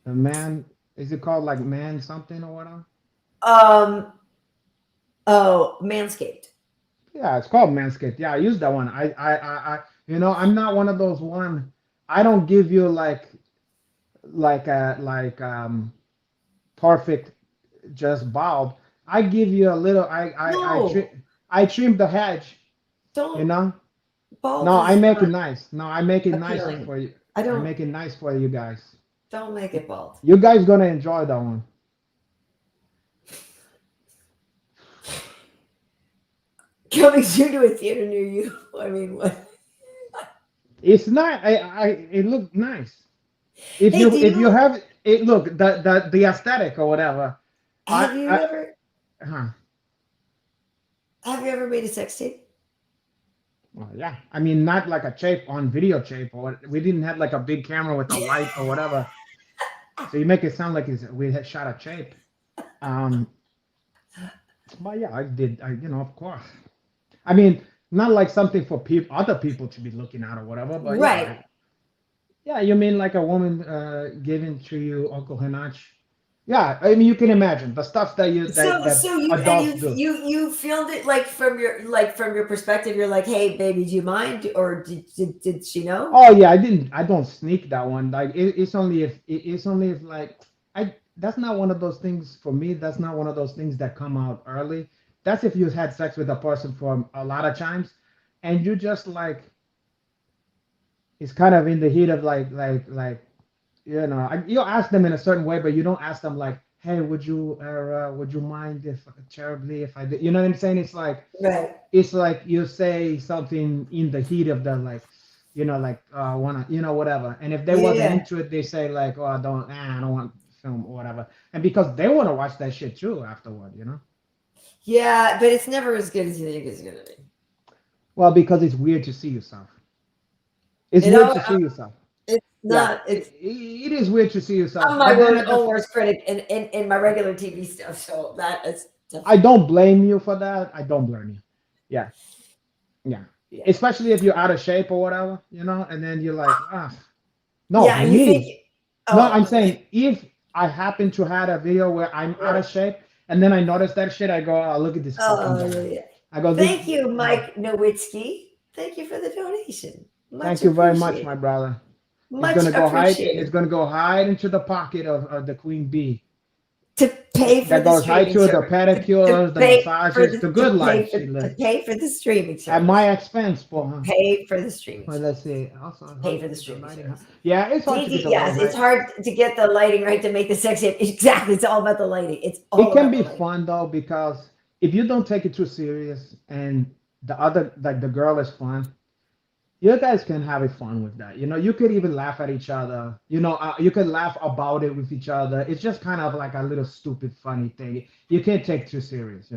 The man, is it called like man something or whatever? Um, oh, Manscaped. Yeah, it's called Manscaped. Yeah, I use that one. I'm not one of those one. I don't give you like perfect just bald. I give you a little. No, I trim the hedge. You don't. know. Bald No, I is make it not nice. No, I make it nice appealing. for you. I I don't make it nice for you guys. don't make it bald. You guys gonna enjoy that one. Coming soon to a theater near you. I mean, what? It's not. It look nice. If Hey, you do if you you have it, look the aesthetic or whatever. have you I ever huh. have you ever made a sex tape? Well, yeah. I mean, not like a tape on video tape or we didn't have like a big camera with a light or whatever. So you make it sound like we had shot a tape. Um, but yeah, I did. Of course. I mean, not like something for other people to be looking at or whatever. But yeah, Right. yeah. You mean like a woman giving to you Uncle Hanach? Yeah. I mean, you can imagine the stuff that So you and adults do. you filmed it from your perspective. You're like, hey, baby, do you mind? Or did she know? Oh yeah, I didn't. I don't sneak that one. Like it's only if like I. That's not one of those things for me. That's not one of those things that come out early. That's if you had sex with a person for a lot of times, and you just like it's kind of in the heat of you ask them in a certain way, but you don't ask them like, hey, would you mind if terribly if I did? You know what I'm saying? Right. It's like you say something in the heat of the like like wanna whatever, and if they wasn't Yeah. into it they say like, oh, I don't want film or whatever, and because they want to watch that shit too afterward. Yeah, but it's never as good as you think it's gonna be. Well, because it's weird to see yourself. It's You weird know, to see yourself. it's Yeah, not. it, It's it is weird to see yourself, I'm my but then own worst critic in my regular TV stuff. So that is I definitely don't blame you for that. I don't blame you. Yeah, yeah, yeah. especially if you're out of shape or whatever, and then you're like, no, Yeah, you think? me. No, Oh, I'm okay. saying if I happen to had a video where I'm out Right. of shape and then I notice that shit, I go, oh, look at this fucking Oh, yeah, guy. yeah. I go, this. Thank you, Mike Nowitzki. Thank you for the donation. Much Thank you very much, my appreciated. brother. It's Much gonna go hide. It's appreciated. gonna go hide into the pocket of the queen bee. To pay for That the goes hide streaming to the service. To pedicures, the pay for massages, the the good life she to lives pay for the streaming at service. my expense, for her. Pay for the streaming Well, let's service. see. Also, Pay hard for to the get the streaming lighting. service. Yeah, it's hard to get DD, the lighting yes, it's right. hard to get the lighting right to make the sex tape. Exactly. It's all about the lighting. It's It all can about be the lighting. fun though because if you don't take it too serious and the other like the girl is fun, you guys can have it fun with that. You could even laugh at each other. You could laugh about it with each other. It's just kind of like a little stupid, funny thing. You can't take too serious.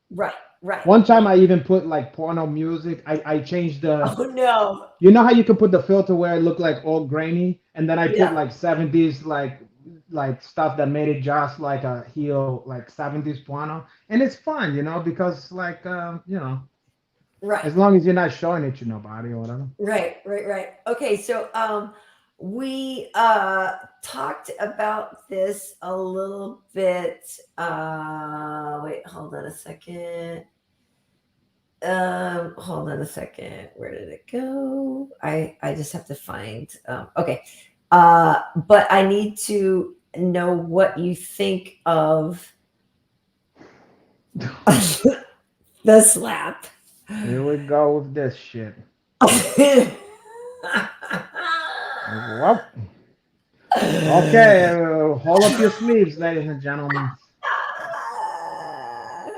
Right, right, One time right. I even put like porno music. I changed the. Oh no. You know how you can put the filter where it looked like all grainy, and then I put Yeah. like 70s like stuff that made it just like a heel like 70s porno, and it's fun, because like Right. as long as you're not showing it to nobody or whatever. Right, right, right. Okay, so we talked about this a little bit. Wait, hold on a second. Hold on a second. Where did it go? I just have to find okay. But I need to know what you think of The slap. Here we go with this shit. Well, okay, hold up your sleeves, ladies and gentlemen.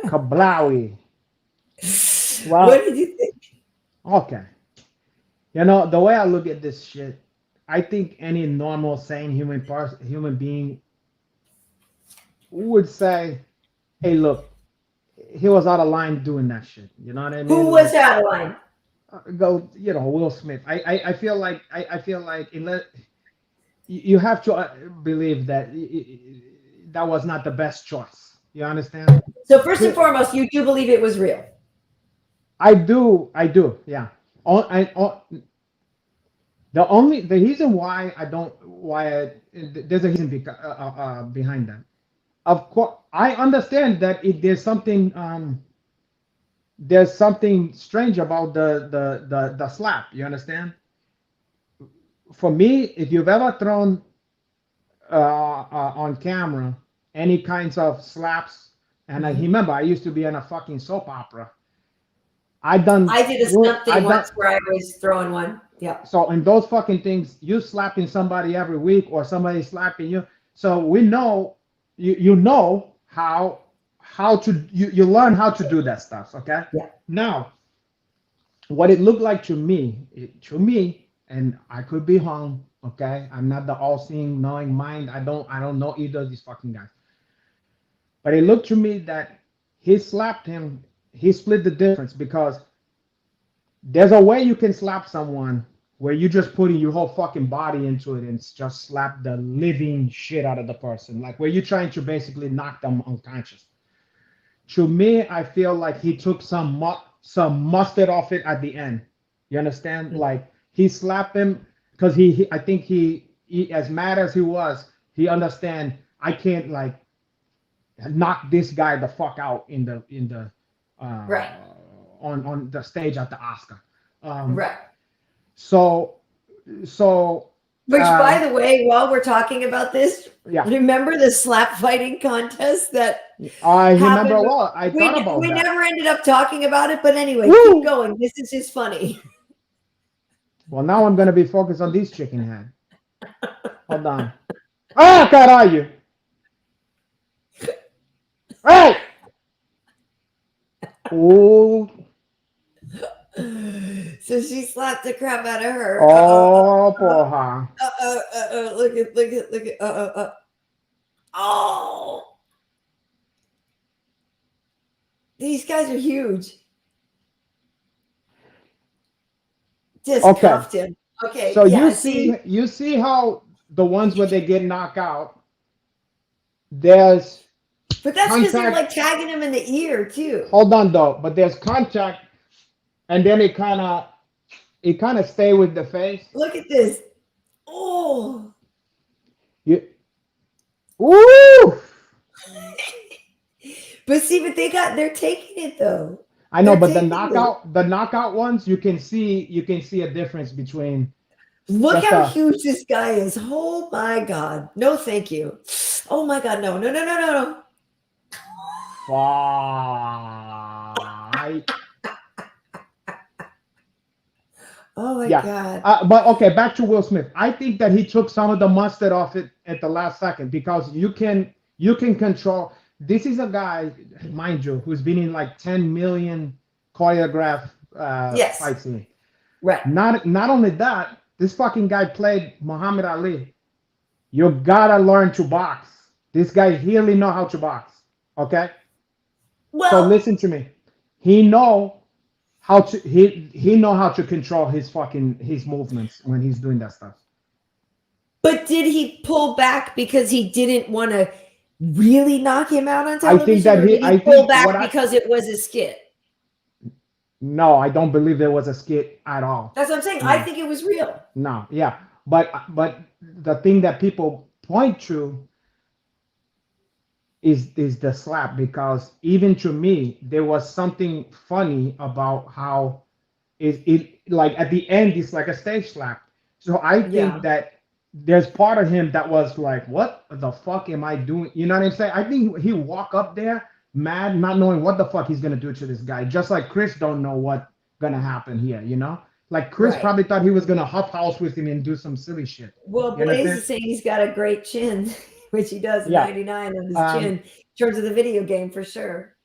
Kablawi. What Well, did you think? okay. You know, the way I look at this shit, I think any normal, sane human being would say, "Hey, look, he was out of line doing that shit." You know what I Who mean? was Like, out of line? go, Will Smith. I feel like I feel like you have to believe that that was not the best choice. You understand? So first and foremost, you do believe it was real. I do, yeah. The reason why I don't there's a reason behind that. Of course, I understand that there's something strange about the slap. You understand? For me, if you've ever thrown on camera any kinds of slaps, and I remember I used to be in a fucking soap opera. I done I did a stunt I thing done once where I was throwing one. Yep. so in those fucking things, you slapping somebody every week or somebody slapping you. So we know you know how to you learn how to do that stuff. Okay. Yeah. Now, what it looked like to me, and I could be wrong. Okay, I'm not the all-seeing, knowing mind. I don't know either of these fucking guys. But it looked to me that he slapped him. He split the difference because there's a way you can slap someone where you just putting your whole fucking body into it and just slap the living shit out of the person, like where you're trying to basically knock them unconscious. To me, I feel like he took some mustard off it at the end. You understand? Like he slapped him because I think he, as mad as he was, he understand I can't like knock this guy the fuck out in the Right. on the stage at the Oscar. Right. So so Which, by uh, the way, while we're talking about this, yeah, remember the slap fighting contest that I remember. happened? Well, I thought about We that. never ended up talking about it, but anyway, Woo! keep going. This is just funny. Well, now I'm gonna be focused on these chicken head. Hold on. Ah, caralho! Hey! Oh, So she slapped the crap out of her. oh, porra. Look at. Oh, these guys are huge. Just Okay. cuffed him. Okay. So Yeah. you see how the ones where they get knocked out, there's But that's because they're contact. like tagging him in the ear too. Hold on though, but there's contact, and then it kind of stay with the face. Look at this. Oh. You, ooh! But see, they're taking it though. I know, They're but the taking knockout ones, you can see a difference between Look just how a. huge this guy is. Oh my God. No, thank you. Oh my God. No. Fight. Oh my Yeah. God. But okay, back to Will Smith. I think that he took some of the mustard off it at the last second because you can control. This is a guy, mind you, who's been in like 10 million choreographed Yes. fight scene. Right. Not only that, this fucking guy played Muhammad Ali. You gotta learn to box. This guy really know how to box. Okay. Well, So listen to me. He know how to control his movements when he's doing that stuff. but did he pull back because he didn't want to really knock him out on I television? think that or did I pull think back because it was a skit? No, I don't believe there was a skit at all. That's what I'm saying. No. I think it was real. No, yeah, but the thing that people point to is the slap, because even to me there was something funny about how it like at the end it's like a stage slap. So I think Yeah. that there's part of him that was like, what the fuck am I doing? You know what I'm saying? I think he walk up there mad, not knowing what the fuck he's gonna do to this guy. Just like Chris don't know what gonna happen here, you know? Like Chris Right. probably thought he was gonna huff house with him and do some silly shit. Well, You Blaze understand? is saying he's got a great chin, which he does, Yeah. 99 on his chin, Um, in terms of the video game for sure.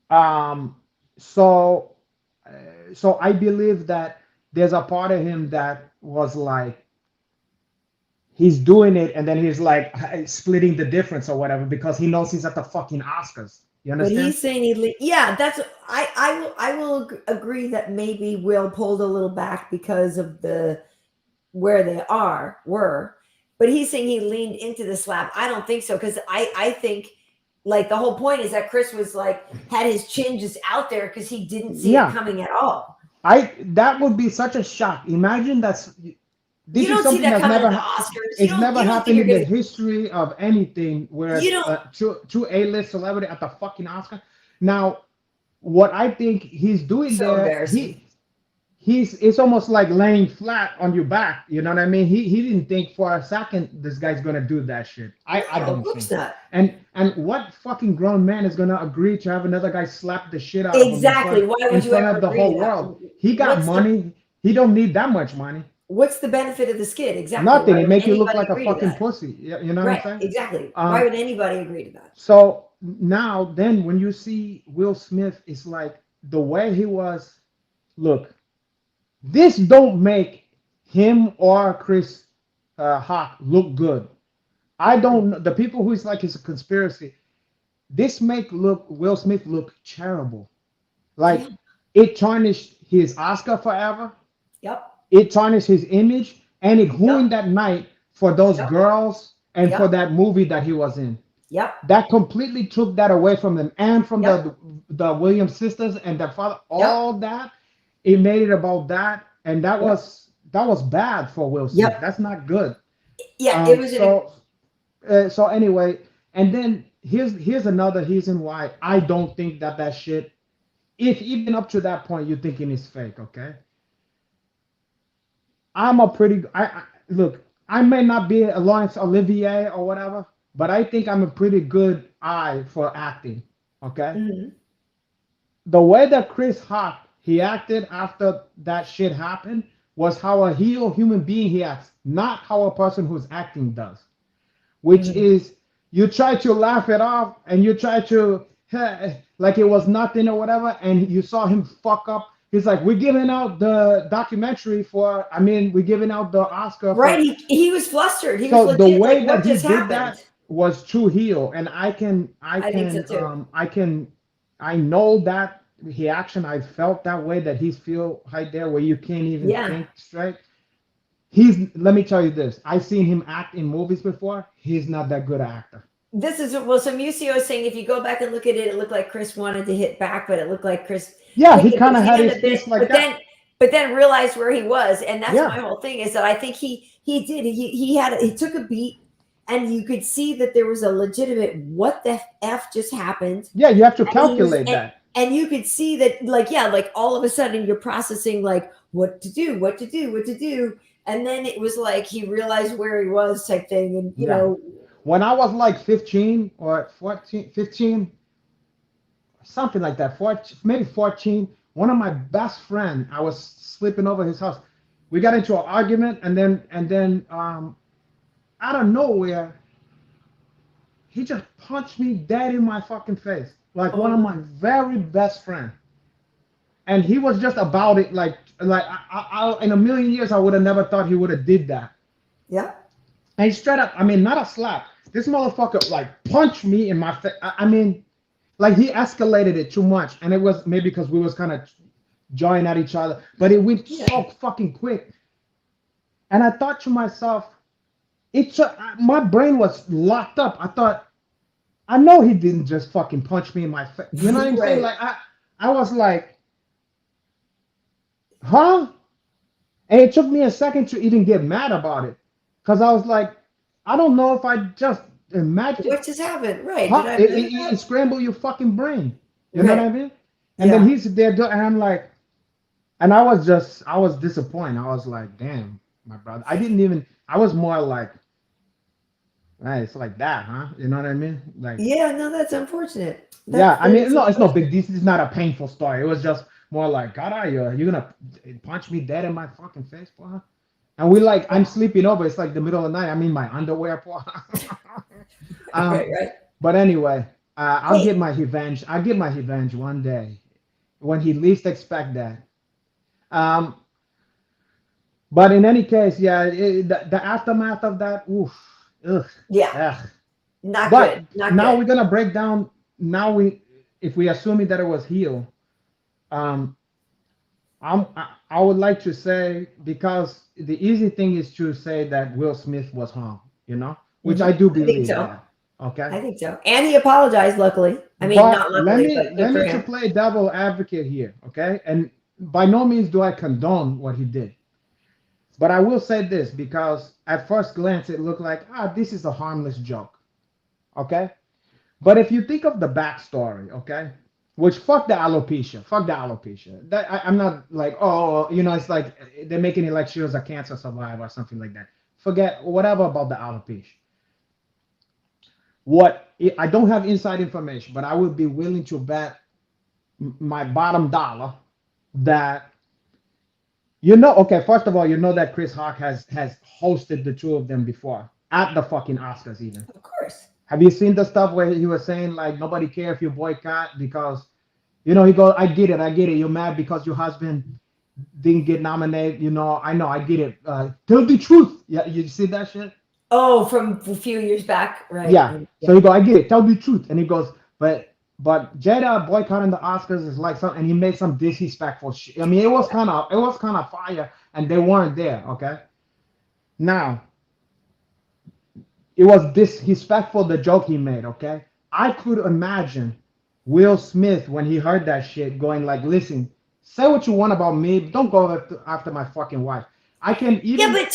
um, so, so I believe that there's a part of him that was like, he's doing it and then he's like splitting the difference or whatever because he knows he's at the fucking Oscars. You But understand? he's saying yeah, that's I will agree that maybe Will pulled a little back because of the where they were, but he's saying he leaned into the slap. I don't think so because I think like the whole point is that Chris was like had his chin just out there because he didn't see it coming at all. That would be such a shock. Imagine this You is don't see something that that's coming never at the Oscars. it's never happened in the gonna, history of anything where you don't. two A-list celebrity at the fucking Oscar. Now, what I think he's doing So there, embarrassing. it's almost like laying flat on your back. You know what I mean? He didn't think for a second this guy's gonna do that shit. I don't Of course think. not. And what fucking grown man is gonna agree to have another guy slap the shit out Exactly. of him Why would you ever of the agree whole to that? world? He got What's money. He don't need that much money. What's the benefit of the skit? Exactly. Nothing. Why It would make you look anybody like a agree to fucking that? pussy. You know Right. what I'm saying? Exactly. Why would anybody agree to that? So now, then, when you see Will Smith, it's like the way he was. Look, this don't make him or Chris Hawk look good. I don't know. The people who's like it's a conspiracy. This make look Will Smith look terrible. Like Yeah. it tarnished his Oscar forever. Yep. It tarnished his image, and it ruined Yep. that night for those Yep. girls and for Yep. that movie that he was in. Yep. That completely took that away from them and from Yep. the Williams sisters and their father. Yep. All that it made it about that, and that Yep. was bad for Will Smith. Yep. That's not good. Yeah. It was So anyway, and then here's another reason why I don't think that shit. If even up to that point you're thinking it's fake, okay? I'm a pretty. I look. I may not be a Laurence Olivier or whatever, but I think I'm a pretty good eye for acting. Okay. Mhm. The way that Chris Hawk he acted after that shit happened was how a real human being he acts, not how a person who's acting does. Which Mhm. is you try to laugh it off and you try to like it was nothing or whatever, and you saw him fuck up. He's like, we're giving out the documentary for, I mean, we're giving out the Oscar Right. for. He was flustered. He So was the legit way like, that what he just did happened? that was true heel, and I think so too. I know that reaction. I felt that way that he's feel right there where you can't even Yeah. think straight. Let me tell you this. I've seen him act in movies before. He's not that good an actor. This is well. So Musio is saying if you go back and look at it, it looked like Chris wanted to hit back, but it looked like Chris. Yeah, he hit kind of had hand his a bit, fist like but that. but then realized where he was, and that's Yeah. my whole thing is that I think he did he took a beat, and you could see that there was a legitimate what the f just happened. Yeah, you have to And he was- calculate that. And you could see that, like, yeah, like all of a sudden you're processing like what to do, and then it was like he realized where he was type thing, and you Yeah. know. When I was like 15 or 14, 15, something like that, 14, maybe 14, one of my best friend, I was sleeping over his house. We got into an argument, and then out of nowhere, he just punched me dead in my fucking face, like one of my very best friend. And he was just about it, like in a million years, I would have never thought he would have did that. Yeah. And he straight up, I mean, not a slap. This motherfucker like punched me in my face. I mean, like he escalated it too much, and it was maybe because we was kind of jawing at each other, but it went so fucking quick. And I thought to myself, my brain was locked up. I thought, I know he didn't just fucking punch me in my face. You know what I'm saying? Like I was like, huh? And it took me a second to even get mad about it, because I was like, I don't know if I just imagine. What just happened? Right. Huh? Did I It scramble your fucking brain. You know what I mean? And Yeah. then he's there, and I'm like, and I was disappointed. I was like, damn, my brother. I was more like, Right, it's like that, huh? You know what I mean? Like, Yeah, no, that's unfortunate. yeah, I That mean, is no, it's no unfortunate. big. This is not a painful story. It was just more like, God, are you gonna punch me dead in my fucking face, boy? And we like, I'm sleeping over. It's like the middle of the night. I'm in my underwear, boy. Right, um, right. but anyway, I'll Hey, get my revenge. I'll get my revenge one day when he least expect that. Um, but in any case, yeah, the aftermath of that, oof, ugh, yeah, ugh. not But good, not now good. we're gonna break down. Now if we assuming that it was heel, um, I would like to say because the easy thing is to say that Will Smith was harmed, which I do I think believe so. that. Okay, I think so. And he apologized, luckily. I mean, but not let luckily, me but good let for me to him. play devil advocate here. Okay, and by no means do I condone what he did, but I will say this because at first glance it looked like this is a harmless joke. Okay, but if you think of the backstory, okay, which fuck the alopecia. I'm not like, oh, it's like they're making it like she was a cancer survivor or something like that. Forget whatever about the alopecia. What I don't have inside information, but I would be willing to bet my bottom dollar that okay, first of all, that Chris Hawk has hosted the two of them before at the fucking Oscars even. Of course. Have you seen the stuff where he was saying like nobody care if you boycott because he goes, I get it, I get it. You're mad because your husband didn't get nominated. I know, I get it. Tell the truth. Yeah, you see that shit? Oh, from a few years back, right? Yeah. So Yeah. he go, I get it. Tell the truth. And he goes, but Jada boycotting the Oscars is like something. And he made some disrespectful shit. I mean, it was kind of fire, and they weren't there. Okay. Now it was disrespectful the joke he made. Okay. I could imagine Will Smith when he heard that shit going like, listen, say what you want about me, but don't go after my fucking wife. I can Yeah, even but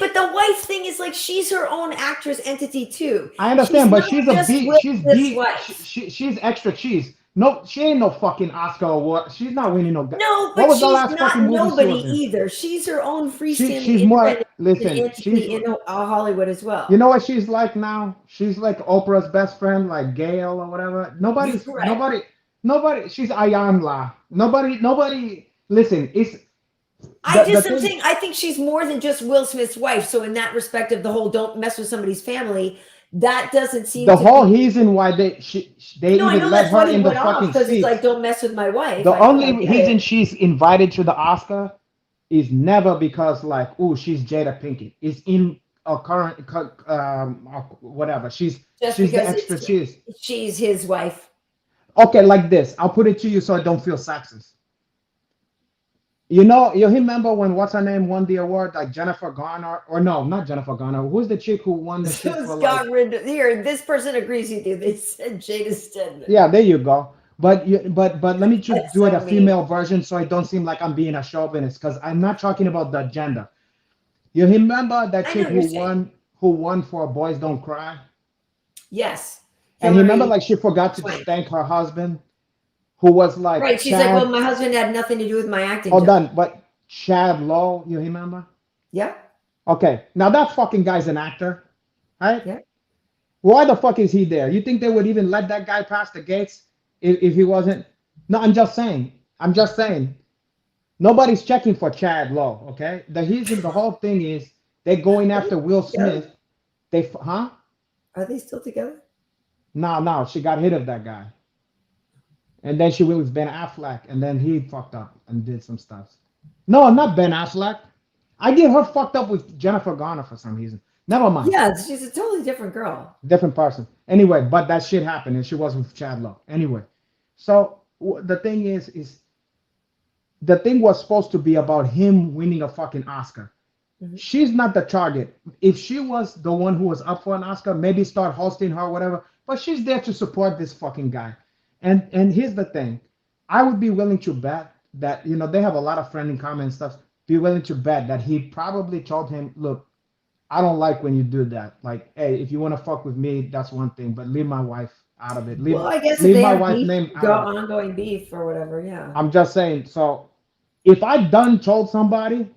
but the wife thing is like she's her own actress entity too. I She's understand, but not she's a just B. Will She's Smith's B. wife. She's extra cheese. No, she ain't no fucking Oscar award. She's not winning no. No, What but was the she's last fucking not movie she nobody was in? either. She's her own She's freestanding more. independent Listen, she's. entity in Hollywood as You well. know what she's like now? She's like Oprah's best friend, like Gail or whatever. Right. Nobody. She's Ayanla. Nobody. Listen, it's the I'm thing. saying I think she's more than just Will Smith's wife. So in that respect of the whole don't mess with somebody's family, that doesn't seem The to whole be. reason why they No, I even know let that's why her he in the went off fucking because it's seats. like don't mess with my wife. The I only get reason it. she's invited to the Oscar is never because like, oh, she's Jada Pinkett. It's in a current whatever. Just She's the because extra cheese. she's his wife. Okay, like this. I'll put it to you so I don't feel sexist. You remember when what's her name won the award, like Jennifer Garner, or no, not Jennifer Garner. Who's the chick who won the shit So for like? Scott Rid here, this person agrees with you. They said Jada Stedman. Yeah, there you go. But let me just That's do it a so mean. female version so I don't seem like I'm being a chauvinist because I'm not talking about the gender. You remember that I know chick what you're saying. who won for Boys Don't Cry? Yes, And he remember Hillary like she forgot to Swank. thank her husband, who was like Right. She's like, well, Chad. my husband had nothing to do with my acting Hold job. on, but Chad Lowe, you remember? Yeah. Okay, now that fucking guy's an actor, right? Yeah. Why the fuck is he there? You think they would even let that guy pass the gates if he wasn't? No, I'm just saying. I'm just saying. Nobody's checking for Chad Lowe, okay? The reason the whole thing is they're going Are they after Will together? Smith. Huh? Are they still together? No, she got rid of that guy. And then she went with Ben Affleck, and then he fucked up and did some stuff. No, not Ben Affleck. I get her fucked up with Jennifer Garner for some reason. Never mind. Yeah, she's a totally different girl. Different person. Anyway, but that shit happened, and she was with Chad Lowe. Anyway, so the thing is the thing was supposed to be about him winning a fucking Oscar. Mhm. She's not the target. If she was the one who was up for an Oscar, maybe start hosting her, whatever. But she's there to support this fucking guy. And here's the thing, I would be willing to bet that they have a lot of friendly comments stuff. Be willing to bet that he probably told him, look, I don't like when you do that. Like, hey, if you want to fuck with me, that's one thing, but leave my wife out of it. Well, I guess if Leave they my have wife's beef, name go out of it. ongoing beef or whatever. Yeah. I'm just saying. So if I done told somebody,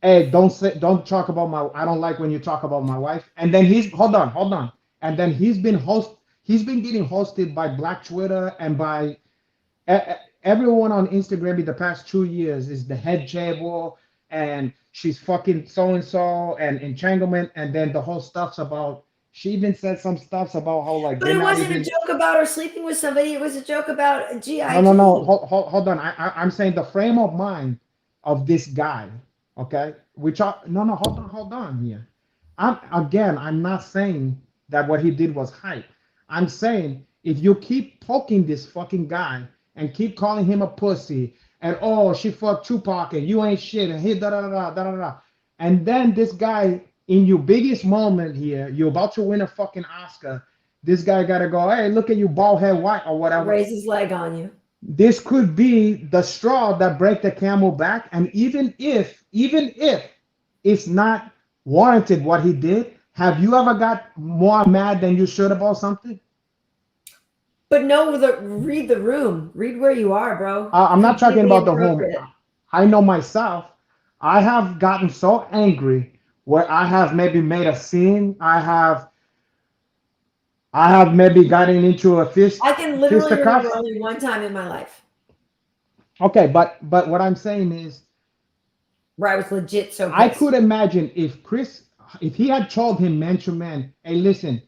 hey, don't talk about my, I don't like when you talk about my wife. And then hold on. And then he's been getting hosted by Black Twitter and by everyone on Instagram in the past 2 years is the head table and she's fucking so and so and entanglement. And then the whole stuff's about, she even said some stuffs about how like But they're it not wasn't a even. joke about her sleeping with somebody. It was a joke about No. GIG. Hold on. I'm saying the frame of mind of this guy. Okay, which are no. Hold on here. I'm not saying that what he did was hype. I'm saying if you keep poking this fucking guy and keep calling him a pussy and oh she fucked Tupac and you ain't shit and he da, and then this guy in your biggest moment here, you're about to win a fucking Oscar. This guy gotta go, hey, look at you, bald head white or whatever. Raise his leg on you. This could be the straw that break the camel back. And even if it's not warranted what he did, have you ever got more mad than you should about something? But no, read the room. Read where you are, bro. I'm not talking Completely about the home. inappropriate. I know myself. I have gotten so angry where I have maybe made a scene. I have maybe gotten into a I can literally fisticuffs. remember only one time in my life Okay, but what I'm saying is where I was legit so I pissed. could imagine if he had told him man to man, hey, listen,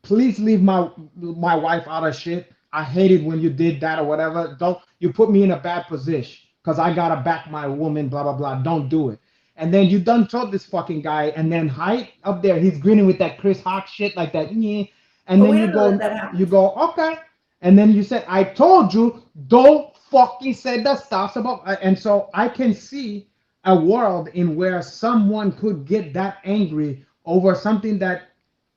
please leave my wife out of shit. I hated when you did that or whatever. Don't you put me in a bad position because I gotta back my woman, blah blah blah. Don't do it. And then you done told this fucking guy, and then Height up there, he's grinning with that Chris Hawk shit like that. Yeah. And But then we don't know that that happened. okay. And then you said, I told you, don't fucking say the stuff about. And so I can see a world in where someone could get that angry over something that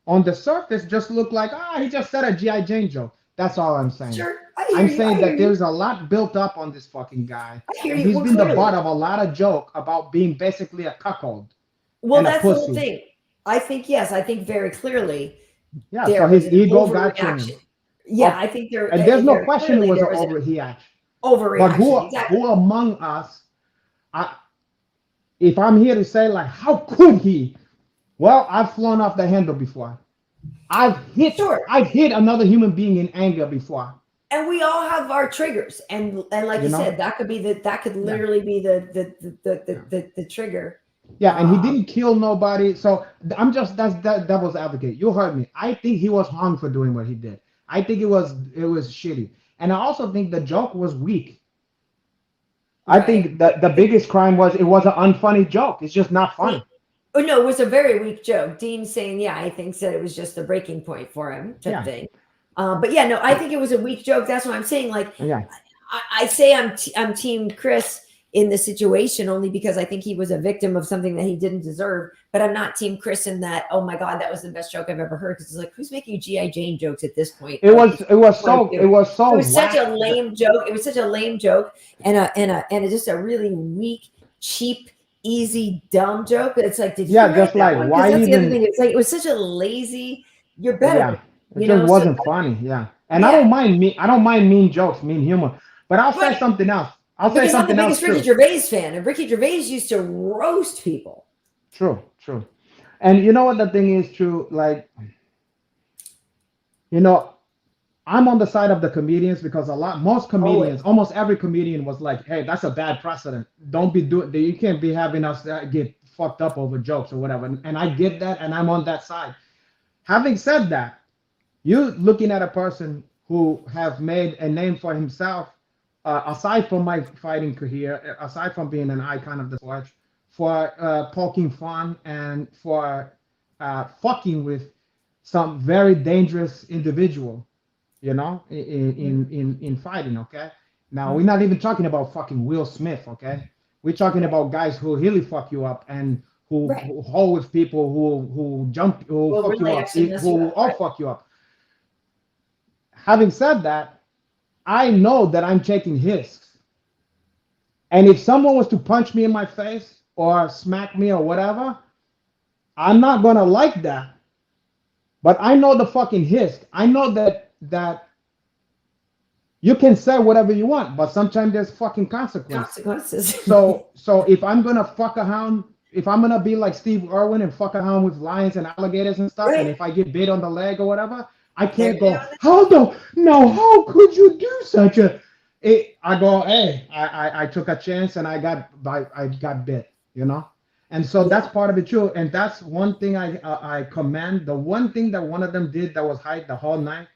on the surface just looked like, he just said a G.I. Jane joke. That's all I'm saying. Sure, I hear I'm you. I saying hear that you. there's a lot built up on this fucking guy. I hear And you. he's Well, been the clearly. butt of a lot of joke about being basically a cuckold Well, and a that's the whole pussy. thing. I think yes. I think very clearly Yeah, there so was his an ego got to him. overreaction. Yeah, I think there. And there's no There question it clearly was there an was an overreaction. But overreaction. Exactly. who among us, I, if I'm here to say like, how could he? Well, I've flown off the handle before. Sure. I've hit another human being in anger before. And we all have our triggers, and like You you know? said, that could Yeah. literally be the trigger. Yeah, and he didn't kill nobody. So that's that devil's advocate. You heard me. I think he was hung for doing what he did. I think it was shitty. And I also think the joke was weak. I Right. think that the biggest crime was it was an unfunny joke. It's just not funny. Oh no, it was a very weak joke. Dean saying, "Yeah, I think that it was just a breaking point for him," type Yeah. thing. But yeah, no, I think it was a weak joke. That's what I'm saying. Like, Yeah. I say I'm Team Chris in the situation only because I think he was a victim of something that he didn't deserve. But I'm not Team Chris in that. Oh my God, that was the best joke I've ever heard. Because it's like, who's making GI Jane jokes at this point? It Like, was so it was such whack. a lame joke. It was such a lame joke and just a really weak, cheap, easy, dumb joke. But it's like, did you Yeah, write just that like one? why Because that's the other even thing. It's like it was such a lazy. You're better. yeah. It You just know, wasn't funny. Yeah. And I Yeah. don't mind mean jokes, mean humor. But I'll say Right. something else. I'll say because I'm the something else biggest Ricky too. Gervais fan, and Ricky Gervais used to roast people. True. And you know what the thing is true, like, you know, I'm on the side of the comedians because most comedians, almost every comedian was like, hey, that's a bad precedent. Don't be doing you can't be having us get fucked up over jokes or whatever. And I get that, and I'm on that side. Having said that, you looking at a person who have made a name for himself, aside from my fighting career, aside from being an icon of the sport, for poking fun and for fucking with some very dangerous individual, you know, in fighting. Okay, now we're not even talking about fucking Will Smith. Okay, we're talking about guys who really fuck you up and who hold with people who jump who Well, fuck really you up, actually mess you who up, all right. fuck you up. Having said that, I know that I'm taking risks. And if someone was to punch me in my face or smack me or whatever, I'm not gonna like that. But I know the fucking risk. I know that you can say whatever you want, but sometimes there's fucking consequences. Consequences. So if I'm gonna fuck around if I'm gonna be like Steve Irwin and fuck around with lions and alligators and stuff, and Right. if I get bit on the leg or whatever, I There can't you go, go. how the no, how could you do such a I go, hey, I took a chance and I got bit, you know? And so that's Yeah. part of it too. And that's one thing I commend. The one thing that one of them did that was hype the whole night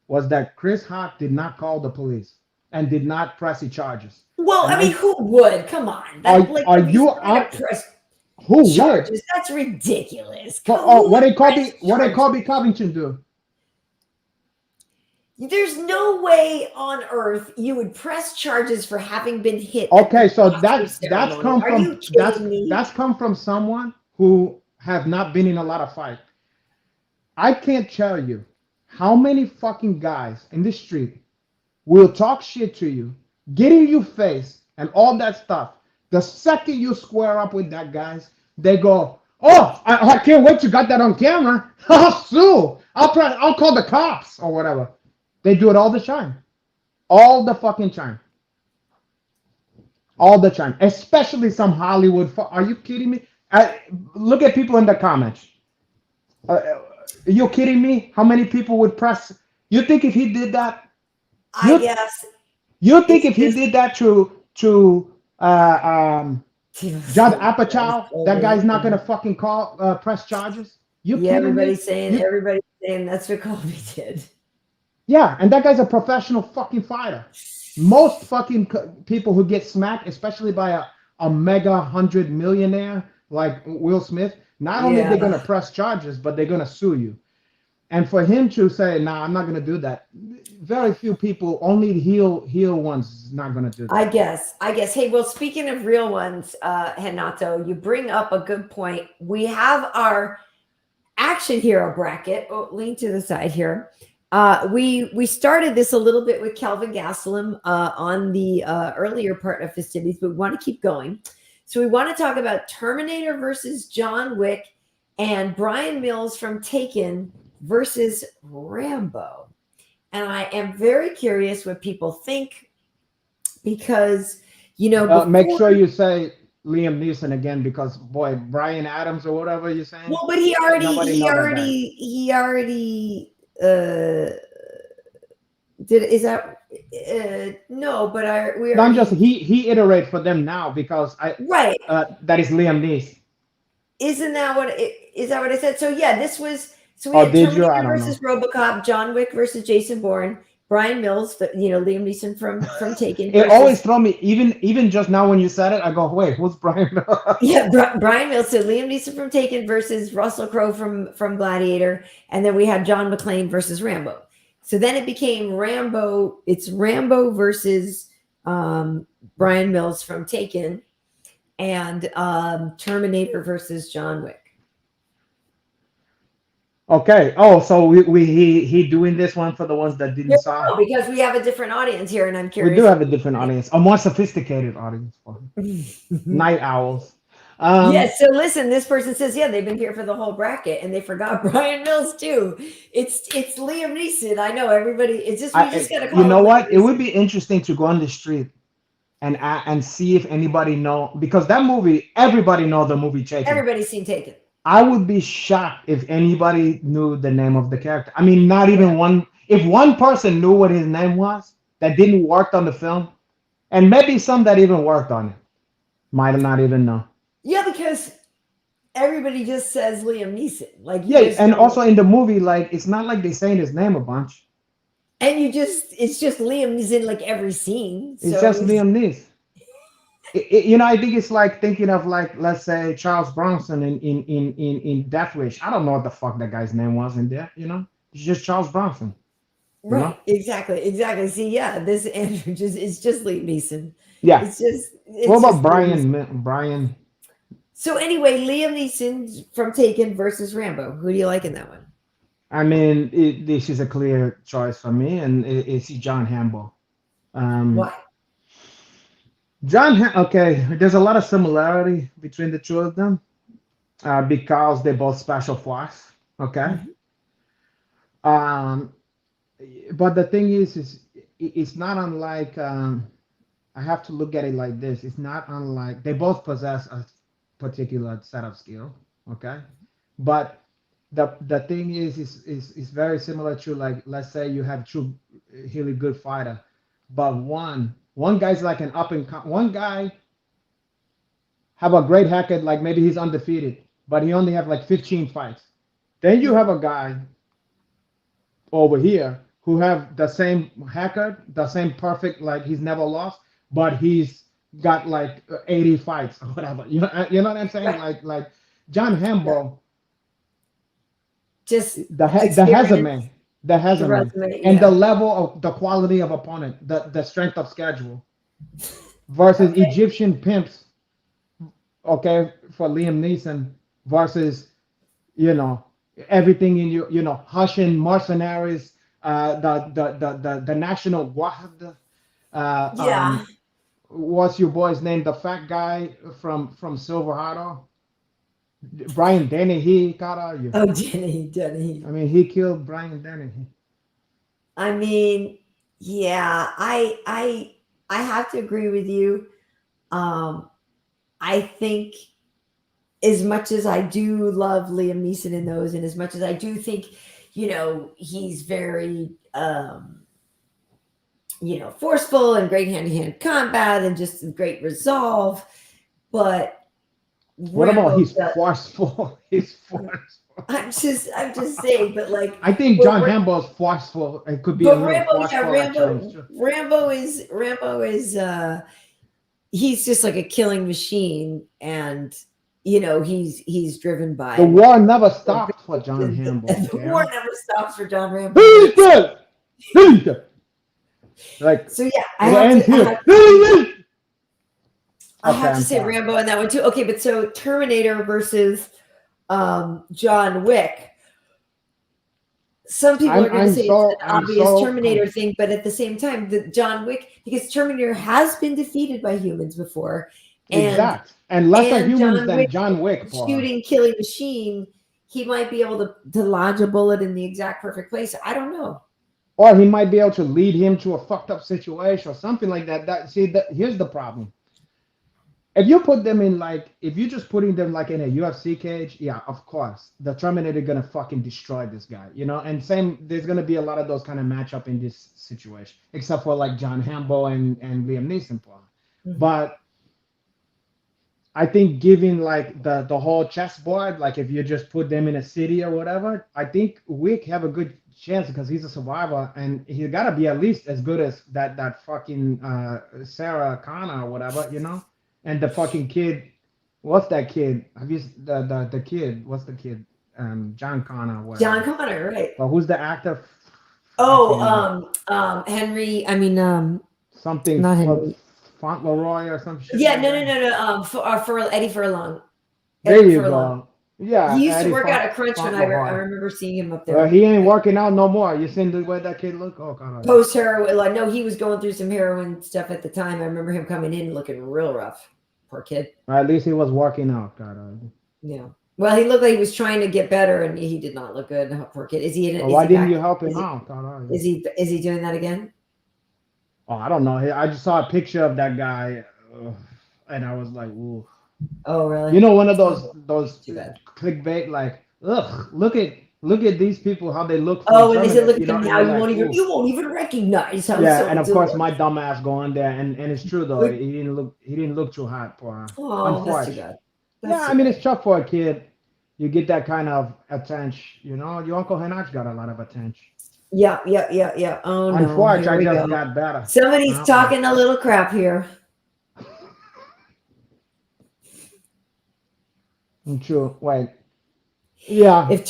was that Chris Hawk did not call the police and did not press the charges. Well, And I mean, I who would? Come on. That like are he's you not gonna up? press Who would? charges. That's ridiculous. Oh, Who would press What did charges? Colby Covington do? There's no way on earth you would press charges for having been hit at Okay, the so Oscar ceremony. Are you kidding me? that's come from someone who have not been in a lot of fight. I can't tell you how many fucking guys in the street will talk shit to you, get in your face, and all that stuff. The second you square up with that guys, they go, "Oh, I can't wait you got that on camera. I'll sue. I'll call the cops or whatever." They do it all the time, all the fucking time, all the time. Especially some Hollywood. Are you kidding me? Look at people in the comments. Are you kidding me? How many people would press? You think if he did that, I you guess you think it's if he just did that to Judd Christ, Apatow, that Colby. guy's not gonna fucking call press charges? You Yeah, kidding me? You everybody's saying that's what Colby did. yeah, and that guy's a professional fucking fighter. Most fucking people who get smacked, especially by a mega 100 millionaire like Will Smith, not only they're gonna Yeah. press charges, but they're gonna sue you. And for him to say, "Nah, I'm not gonna do that," very few people, only heel ones, not gonna do that. I guess. Hey, well, speaking of real ones, Renato, you bring up a good point. We have our action hero bracket. Oh, lean to the side here. We started this a little bit with Kelvin Gastelum on the earlier part of festivities, but we want to keep going. So we want to talk about Terminator versus John Wick and Brian Mills from Taken versus Rambo. And I am very curious what people think because Make before. sure you say Liam Neeson again because boy, Brian Adams or whatever you're saying, Well, but he already nobody he know that guy. already he already did. Is that no? But I we No, I'm just already. he iterate for them now because I Right. that is Liam Neeson. Isn't that what is that what I said? So yeah, this was so we Oh, had did you? I Terminator don't know. versus RoboCop, John Wick versus Jason Bourne, Brian Mills, Liam Neeson from Taken It always versus throw me even just now when you said it, I go, wait, who's Brian? yeah, Brian Mills. So Liam Neeson from Taken versus Russell Crowe from Gladiator, and then we had John McClane versus Rambo. So then it became Rambo. It's Rambo versus Brian Mills from Taken, and Terminator versus John Wick. Okay. Oh, so he doing this one for the ones that didn't saw. Because we have a different audience here, and I'm We curious. do have a different audience, a more sophisticated audience for night owls. Yes. So listen, this person says, yeah, they've been here for the whole bracket, and they forgot Brian Mills too. It's Liam Neeson. I know everybody. It's just we just gotta call You know him what? Liam It would Neeson. be interesting to go on the street and see if anybody know because that movie, everybody know the movie Taken. Everybody's seen Taken. I would be shocked if anybody knew the name of the character. I mean, not even one. If one person knew what his name was that didn't work on the film, and maybe some that even worked on it, might not even know. Yeah, because everybody just says Liam Neeson. Like you Yeah, just and don't, also in the movie, like it's not like they saying his name a bunch. and it's just Liam Neeson like every scene. It's So just Liam Neeson. I think it's like thinking of like let's say Charles Bronson in Death Wish. I don't know what the fuck that guy's name was in there. It's just Charles Bronson. right, exactly. See, yeah, this Andrew it's just Liam Neeson. Yeah. What It's about just Brian? So anyway, Liam Neeson from Taken versus Rambo. Who do you like in that one? I mean, this is a clear choice for me, and it's John Hambo. Why? Okay, there's a lot of similarity between the two of them because they're both special force. Okay. Um, but the thing is it's not unlike. I have to look at it like this. It's not unlike they both possess particular set of skill. Okay, but the thing is very similar to, like, let's say you have two really good fighter, but one guy's like an one guy have a great haircut, like maybe he's undefeated, but he only have like 15 fights. Then you have a guy over here who have the same haircut, the same perfect, like he's never lost, but he's got like 80 fights or whatever. You know what I'm saying? Right. Like John Hambo, Just the resume, and the yeah. level of the quality of opponent, the strength of schedule versus Okay. Egyptian pimps. Okay, for Liam Neeson versus, you know, everything in Russian mercenaries, the national guard, uh, Yeah. um, what's your boy's name? The fat guy from Silverado, Brian Dennehy. Cara, Oh, Denny. I mean, he killed Brian Dennehy. I mean, yeah, I have to agree with you. Um, I think as much as I do love Liam Neeson in those, and as much as I do think, he's very, forceful and great hand-to-hand combat and just great resolve, but What about Rambo he's does. forceful? He's forceful. I'm just saying, but like, I think but John Hambo's forceful. It could be a but little Rambo, yeah, forceful at times too. Rambo is he's just like a killing machine, and he's driven The by war never stopped for John Hambo. the Okay? war never stops for John Rambo. He's good. He's good. Like So yeah, it ends here. I have to I'm say sorry. Rambo on that one too. Okay, but so Terminator versus John Wick. Some people are going to say it's an obvious Terminator thing, but at the same time, the John Wick, because Terminator has been defeated by humans before, and lesser humans than John Wick. Shooting, killing machine, he might be able to lodge a bullet in the exact perfect place. I don't know. Or he might be able to lead him to a fucked up situation or something like that. Here's the problem. If you put them in, like, if you're just putting them like in a UFC cage, yeah, of course, the Terminator gonna fucking destroy this guy, And same, there's gonna be a lot of those kind of matchup in this situation, except for like John Hambo and Liam Neeson. Mm-hmm. But I think giving like the whole chessboard, like if you just put them in a city or whatever, I think Wick have a good chance because he's a survivor and he gotta be at least as good as that fucking Sarah Connor or whatever, And the fucking kid, what's that kid? Have you the kid? What's the kid? John Connor. Whatever. John Connor, right? But who's the actor? Oh, Henry. I mean, something. Not Henry. Fauntleroy or some shit. Yeah, no. For Eddie Furlong. There you go. Yeah, he used to work out at Crunch when I remember seeing him up there. He ain't working out no more. You seen the way that kid look? Oh God. Post heroin, like no, he was going through some heroin stuff at the time. I remember him coming in looking real rough. Poor kid. Or at least he was working out. God. Yeah. Well, he looked like he was trying to get better, and he did not look good. Poor kid. Is he? Why didn't you help him out? Is he doing that again? Oh, I don't know. I just saw a picture of that guy, and I was like, ooh. Oh, really? One of those clickbait, like, ugh, look at these people, how they look. Oh, and they said, look at them now. You won't even recognize how. Yeah, and of course my dumb ass go on there, and it's true though. He didn't look too hot for. Oh, that's too bad. I mean it's tough for a kid. You get that kind of attention, Your Uncle Henach got a lot of attention. Yeah. Oh no. Unfortunately, I just got better. Somebody's talking a little crap here. True. Wait. Yeah. If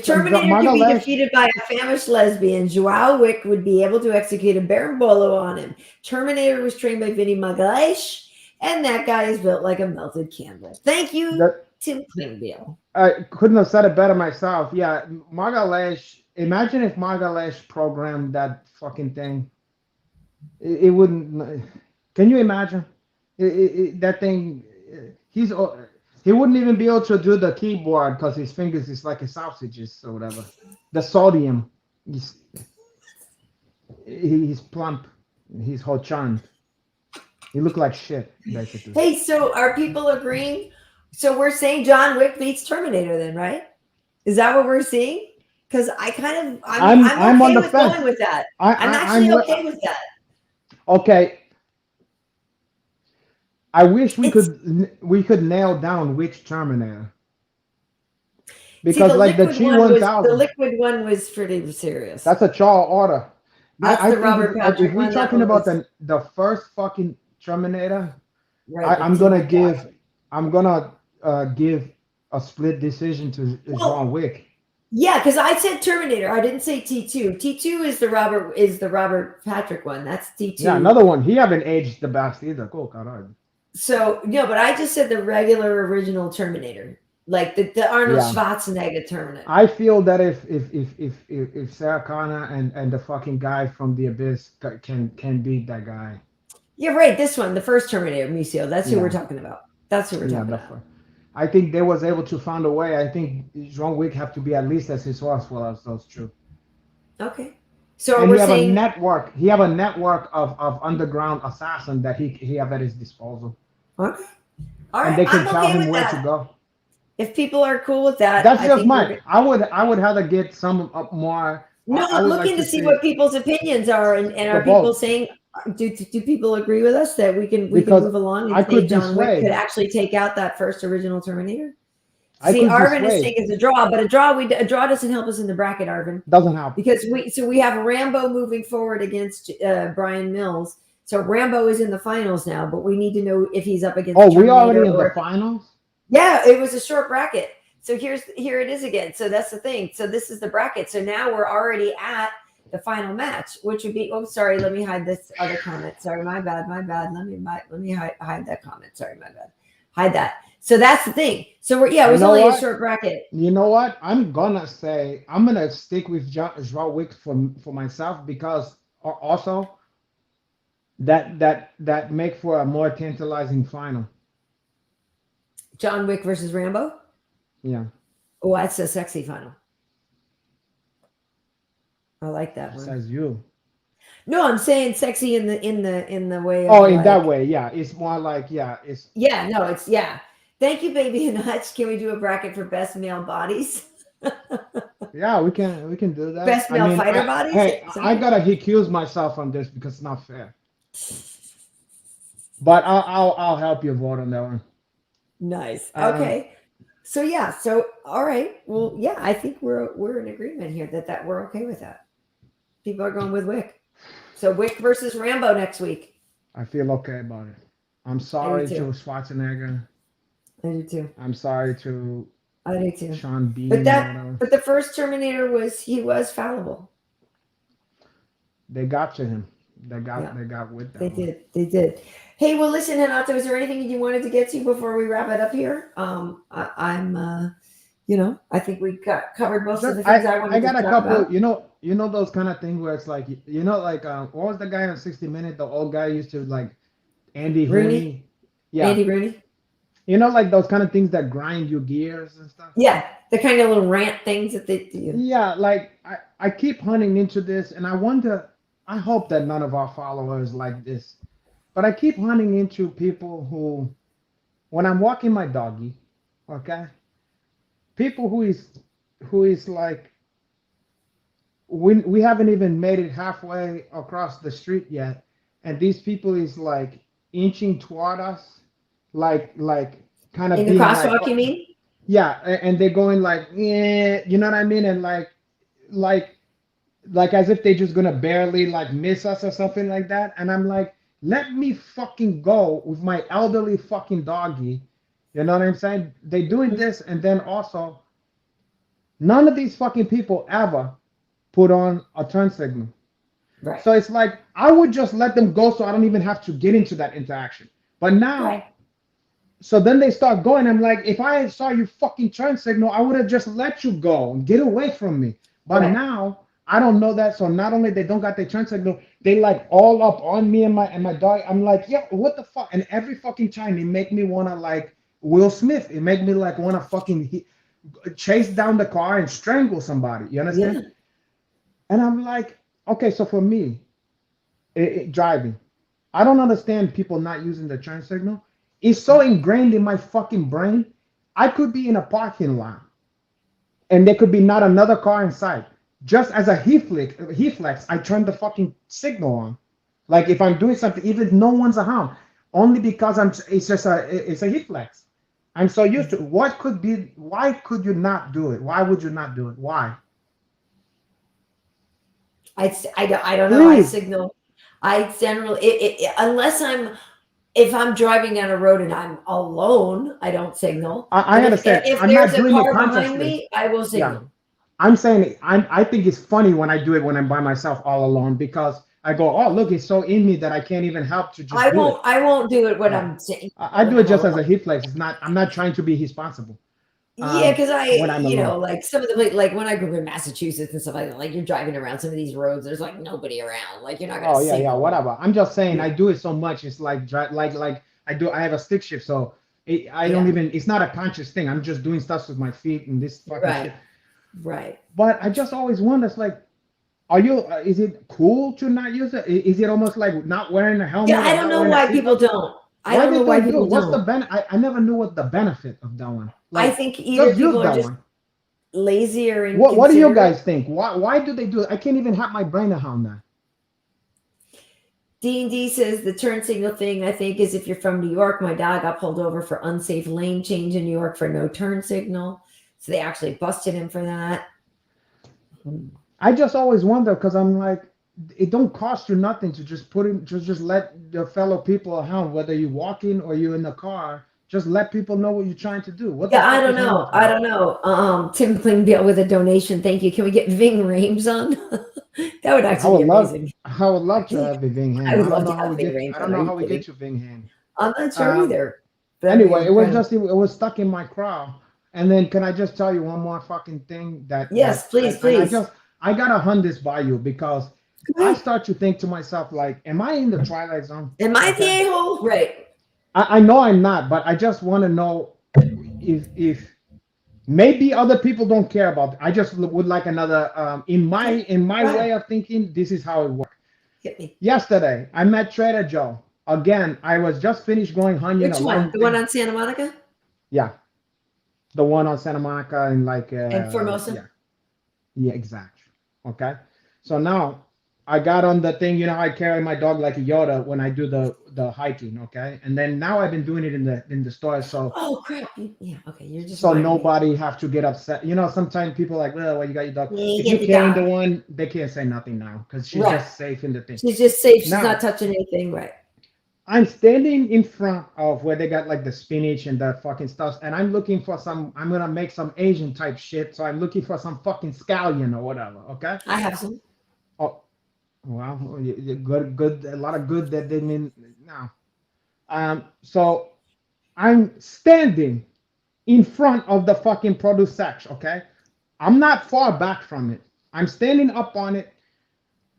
Terminator could be defeated by a famished lesbian, Joao Wick would be able to execute a berimbolo on him. Terminator was trained by Vinny Magalhães, and that guy is built like a melted candle. Thank you, Tim Klingbeil. I couldn't have said it better myself. Yeah, Magalhães. Imagine if Magalhães programmed that fucking thing. It wouldn't. Can you imagine? That thing. He wouldn't even be able to do the keyboard because his fingers is like a sausages or whatever. The sodium. He's plump. He's hochan. He looked like shit, basically. Hey, so are people agreeing? So we're saying John Wick beats Terminator, then, right? Is that what we're seeing? Because I'm I'm on okay the with fence. going with that. I'm I'm actually okay with that. okay. I wish It's we could nail down which Terminator see because like the Chi the 1000, liquid one was pretty serious. that's a tall order. That's I the think Robert if Patrick we're one. That talking one about was the first fucking Terminator, right. The I'm gonna T1 guy. give I'm gonna give a split decision to Well, John Wick. yeah, because I said Terminator. I didn't say T2. T2 is the Robert Patrick one. That's Yeah, T2. another one. He haven't aged the best either. Cool, caralho. So no, but I just said the regular original Terminator, like the Arnold Yeah. Schwarzenegger Terminator. I feel that if Sarah Connor and the fucking guy from the Abyss can beat that guy. You're right. This one, the first Terminator, Micio. That's who we're Yeah, talking about. That's who we're yeah, talking the about. I think they was able to find a way. I think John Wick have to be at least as successful as those two. Okay. So And we're saying he have a network of underground assassin that he have at his disposal. okay. All And right. they can I'm tell okay him with where to that. go. If people are cool with that, That's I just think we're mine. good. I would rather get some more. No, I I'm would like looking to to see see what people's opinions are, and the are people vote saying do people agree with us that we can because move along I and say could be John Wick could swayed. actually take out that first original Terminator? I See, could be Arvin is saying swayed. it's a draw, but a draw doesn't help us in the bracket, Arvin, Doesn't help. because we have Rambo moving forward against Brian Mills. So Rambo is in the finals now, but we need to know if he's up against Oh, we already Terminator in the or finals. yeah, it was a short bracket. So here it is again. So that's the thing. So this is the bracket. So now we're already at the final match, which would be. Oh, sorry. Let me hide this other comment. Sorry, my bad. My bad. Let me hide that comment. Sorry, my bad. Hide that. So that's the thing. So it You was know only a what? short bracket. You know what? I'm gonna stick with John Wick for myself because also that make for a more tantalizing final. John Wick versus Rambo. Yeah, Oh, that's a sexy final. I like that one. says you. No, I'm saying sexy in the way of Oh, in that like way, yeah. It's more like it's yeah. No, it's yeah. Thank you, baby and Hutch. Can we do a bracket for best male bodies? yeah. We can do that. Best I male mean, fighter bodies? I gotta recuse myself on this because it's not fair. But I'll help you vote on that one. Nice. Um, Okay. So yeah. So all right. Well, yeah. I think we're in agreement here that we're okay with that. People are going with Wick. So Wick versus Rambo next week. I feel okay about it. I'm I do sorry to too. Schwarzenegger. I do too. I'm sorry to I do too. Sean But Bean or that whatever. but the first Terminator was fallible. They got to him. Yeah. They got with that They one. did. They did. Hey, well, listen, Renato, is there anything you wanted to get to before we wrap it up here? I think we covered most of the things I I wanted to got a talk couple. about. You know those kind of things where it's like like what was the guy on 60 Minutes? The old guy used to like Andy Rooney, Rooney. Yeah, Andy Rooney. like those kind of things that grind your gears and stuff. Yeah, the kind of little rant things that they do. Yeah, like I keep hunting into this, and I wonder. I hope that none of our followers like this, but I keep running into people who, when I'm walking my doggy, okay, people who is like we haven't even made it halfway across the street yet, and these people is like inching toward us, like kind of In the being like, crosswalk, you mean? yeah, and they're going like, yeah, you know what I mean, and like as if they're just gonna barely like miss us or something like that. And I'm like, let me fucking go with my elderly fucking doggy. You know what I'm saying? They doing this, and then also, none of these fucking people ever put on a turn signal. Right. So it's like I would just let them go, so I don't even have to get into that interaction. But now, Right. so then they start going. I'm like, if I saw you fucking turn signal, I would have just let you go and get away from me. But Right. now I don't know that. So not only they don't got their turn signal, they like all up on me and my dog. I'm like, yeah, what the fuck? And every fucking time it make me wanna like Will Smith. It make me like wanna fucking chase down the car and strangle somebody. You understand? Yeah. And I'm like, okay, so for me, driving, I don't understand people not using the turn signal. It's so ingrained in my fucking brain. I could be in a parking lot and there could be not another car inside. Just as a heat flex, I turn the fucking signal on. Like if I'm doing something, even if no one's around, only because it's a heat flex. I'm so used to why could you not do it? Why would you not do it? Why? I don't know. I signal. I generally, unless if I'm driving down a road and I'm alone, I don't signal. I understand. If I'm there's not a doing it car behind consciously. me, I will signal. Yeah. I'm saying I think it's funny when I do it when I'm by myself all alone because I go, oh look, it's so in me that I can't even help to just do it. I won't do it when I'm saying. I do it just as a heat flex. I'm not trying to be responsible. Yeah, because when I'm alone. like some of the like when I grew up in Massachusetts and stuff like you're driving around some of these roads, there's like nobody around. Like you're not gonna. Oh yeah, signal. whatever. I'm just saying I do it so much. It's like I have a stick shift, so I don't even. It's not a conscious thing. I'm just doing stuff with my feet and this fucking shit. Right. But I just always wonder, it's like, are you? Is it cool to not use it? Is it almost like not wearing a helmet? Yeah, I don't know why people don't. I don't know why people don't. What's the benefit? I never knew what the benefit of that one. Like, I think either people are just lazy or inconsiderate. What do you guys think? Why do they do it? I can't even have my brain around that. D&D says the turn signal thing, I think, is if you're from New York. My dad got pulled over for unsafe lane change in New York for no turn signal. So they actually busted him for that. I just always wonder because I'm like, it don't cost you nothing to just put in, just let your fellow people around, whether you're walking or you're in the car. Just let people know what you're trying to do. I don't know. I don't know. Tim Klingbeil with a donation. Thank you. Can we get Ving Rames on? That would actually be amazing. I would love to have the Ving hand. I would love to have Ving Rames. I don't know how we get you Ving hand. I'm not sure either. Anyway, it was stuck in my crowd. And then can I just tell you one more fucking thing that? Yes, please. I gotta hunt this by you because I start to think to myself like, am I in the Twilight Zone? Am I the a-hole? Right. I know I'm not, but I just want to know if maybe other people don't care about it. I just would like another in my way of thinking. This is how it works. Hit me. Yesterday, I met Trader Joe again. I was just finished going hunting. Which one? The one on Santa Monica? Yeah, the one on Santa Monica and like and Formosa. Yeah, exactly. Okay, so now I got on the thing, I carry my dog like a Yoda when I do the hiking, okay? And then now I've been doing it in the store, so oh crap. Yeah, okay. You're just so nobody have to get upset. Sometimes people are like, well, you got your dog. Yeah, if you carry the one, they can't say nothing now because she's just safe in the thing. She's just safe, she's not touching anything, right? I'm standing in front of where they got like the spinach and the fucking stuff, and I'm looking for I'm gonna make some Asian type shit, so I'm looking for some fucking scallion or whatever, okay? I have some. Oh. Well, good. A lot of good that they mean now. So I'm standing in front of the fucking produce section. Okay, I'm not far back from it. I'm standing up on it,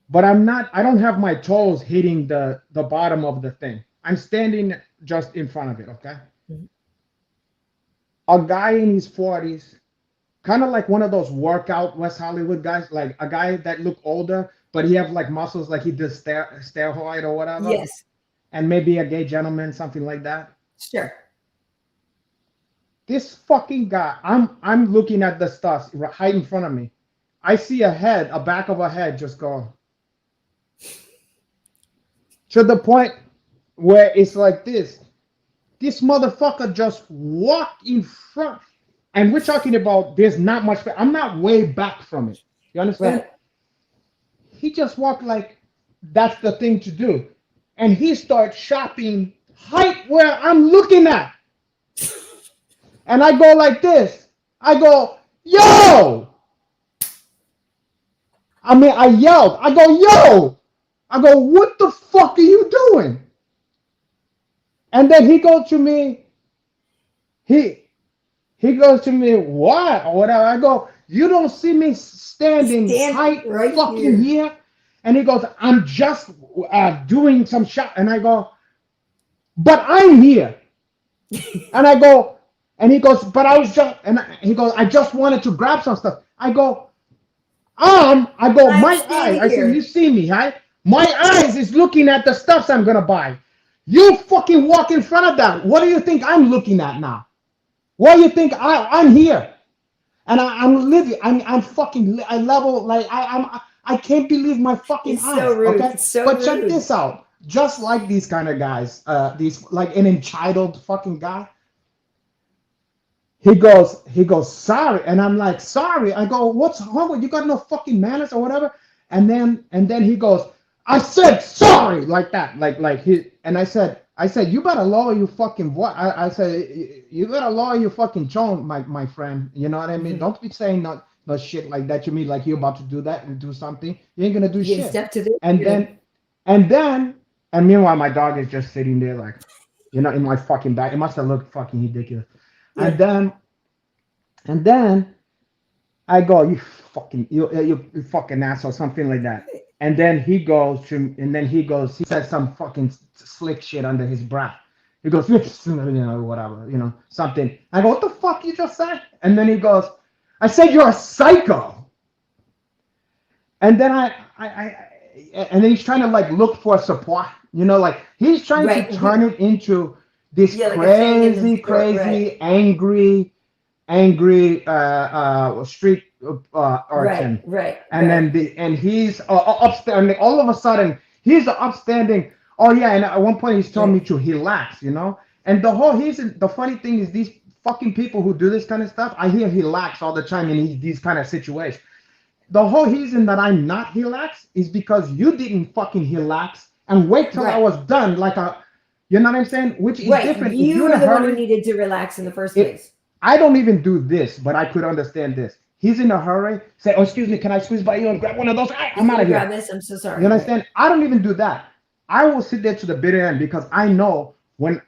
but I'm not. I don't have my toes hitting the bottom of the thing. I'm standing just in front of it. Okay. Mm-hmm. A guy in his 40s, kind of like one of those workout West Hollywood guys, like a guy that look older. But he have like muscles like he does steroid or whatever. Yes. And maybe a gay gentleman, something like that. Sure. This fucking guy, I'm looking at the stuff right in front of me. I see a back of a head just go. To the point where it's like this. This motherfucker just walked in front. And we're talking about there's not much. I'm not way back from it. You understand? Right. He just walked like that's the thing to do. And he starts shopping right where I'm looking at. And I go like this. I go, yo! I yelled. I go, yo! I go, what the fuck are you doing? And then he goes to me, he goes to me, what? Or whatever. I go, you don't see me standing tight right fucking here. And he goes, I'm just doing some shot. And I go, but I'm here. And I go, and he goes, but I was just, and he goes, I just wanted to grab some stuff. I go, my eye. I said, you see me, right? My eyes is looking at the stuffs I'm gonna buy. You fucking walk in front of that. What do you think I'm looking at now? What do you think I'm here? And I'm living. I'm fucking. I level like I can't believe my fucking It's so eyes. rude. Okay, It's so but check rude. this out. Just like these kind of guys, these like an entitled fucking guy. He goes, sorry, and I'm like, sorry. I go, what's wrong with you? Got no fucking manners or whatever. And then he goes, I said sorry, like that, like he. And I said, you better lower your fucking voice. I said, you better lower your fucking tone, my friend. You know what I mean? Mhm. Don't be saying no shit like that to me, like you're about to do that and do something. You ain't gonna do Yeah, shit. step to this. And then, and then, and meanwhile, my dog is just sitting there, like, in my fucking back. It must have looked fucking ridiculous. Yeah. And then I go, you fucking asshole, something like that. And then he says some fucking slick shit under his breath. He goes, whatever, something. I go, what the fuck you just said? And then he goes, I said you're a psycho. And then and then he's trying to like look for support, like he's trying Right. to turn it into this Yeah, like a thing in the store, crazy, right. angry street urchin. Right. And then he's upstanding. All of a sudden, he's upstanding. Oh yeah, and at one point he's telling me to relax, And the funny thing is these fucking people who do this kind of stuff, I hear relax all the time in these kind of situations. The whole reason that I'm not relaxed is because you didn't fucking relax and wait till I was done, you know what I'm saying? Which is different. If You you're in were a the one who hurry, needed to relax in the first place. I don't even do this, but I could understand this. He's in a hurry. Say, oh, excuse me, can I squeeze by you and grab one of those? I'm out of here. Grab this. I'm so sorry. You understand? I don't even do that. I will sit there to the bitter end because I know when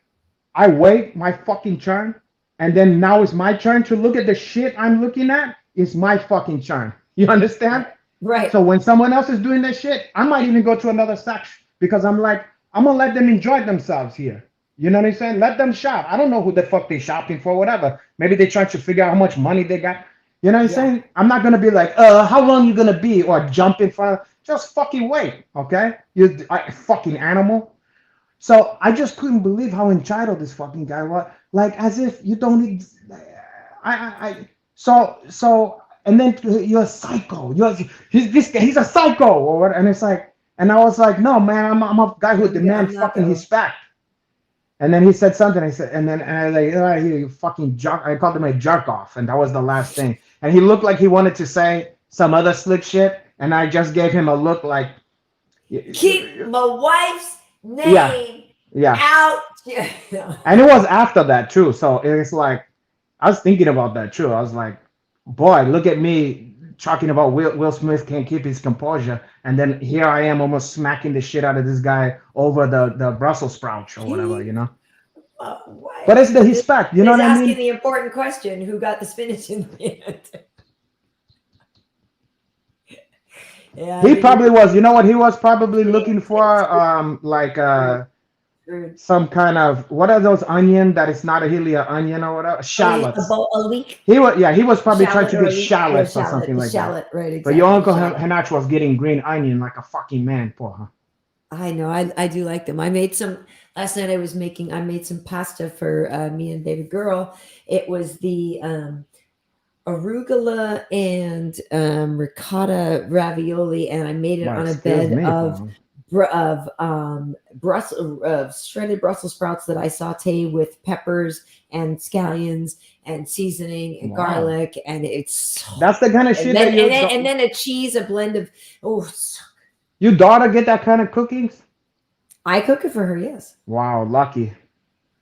I wait my fucking turn, and then now it's my turn to look at the shit I'm looking at, it's my fucking turn. You understand? Right. So when someone else is doing that shit, I might even go to another section because I'm like, I'm gonna let them enjoy themselves here. You know what I'm saying? Let them shop. I don't know who the fuck they shopping for, whatever. Maybe they're trying to figure out how much money they got. You know what I'm saying? I'm not gonna be like, how long you gonna be, or jump in front of. Just fucking wait, okay? You fucking animal. So I just couldn't believe how entitled this fucking guy was. Like as if you don't. So and then you're a psycho. He's a psycho or what? And it's like, and I was like, no man, I'm a guy who demands fucking respect. And then he said something. And I like, oh, you fucking jerk. I called him a jerk off, and that was the last thing. And he looked like he wanted to say some other slick shit, and I just gave him a look like, keep my wife's name out. And it was after that too. So it's like, I was thinking about that too. I was like, boy, look at me talking about Will Smith can't keep his composure, and then here I am almost smacking the shit out of this guy over the Brussels sprouts or whatever, But it's the respect, you know what I mean? Asking the important question: who got the spinach in the end? Yeah, he probably was. You know what? He was probably looking for, some kind of, what are those onion that is not really an onion or whatever? Shallots. A leek. He was probably trying to get shallots or something like that. Right, exactly. But your uncle Hanach was getting green onion like a fucking man, poor. I know. I do like them. I made some last night. I made some pasta for me and David Girl. It was the arugula and ricotta ravioli, and I made it on a bed of shredded Brussels sprouts that I saute with peppers and scallions and seasoning and garlic, and that's the kind of shit. And then a cheese, a blend of Your daughter get that kind of cooking? I cook it for her. Yes. Wow, lucky.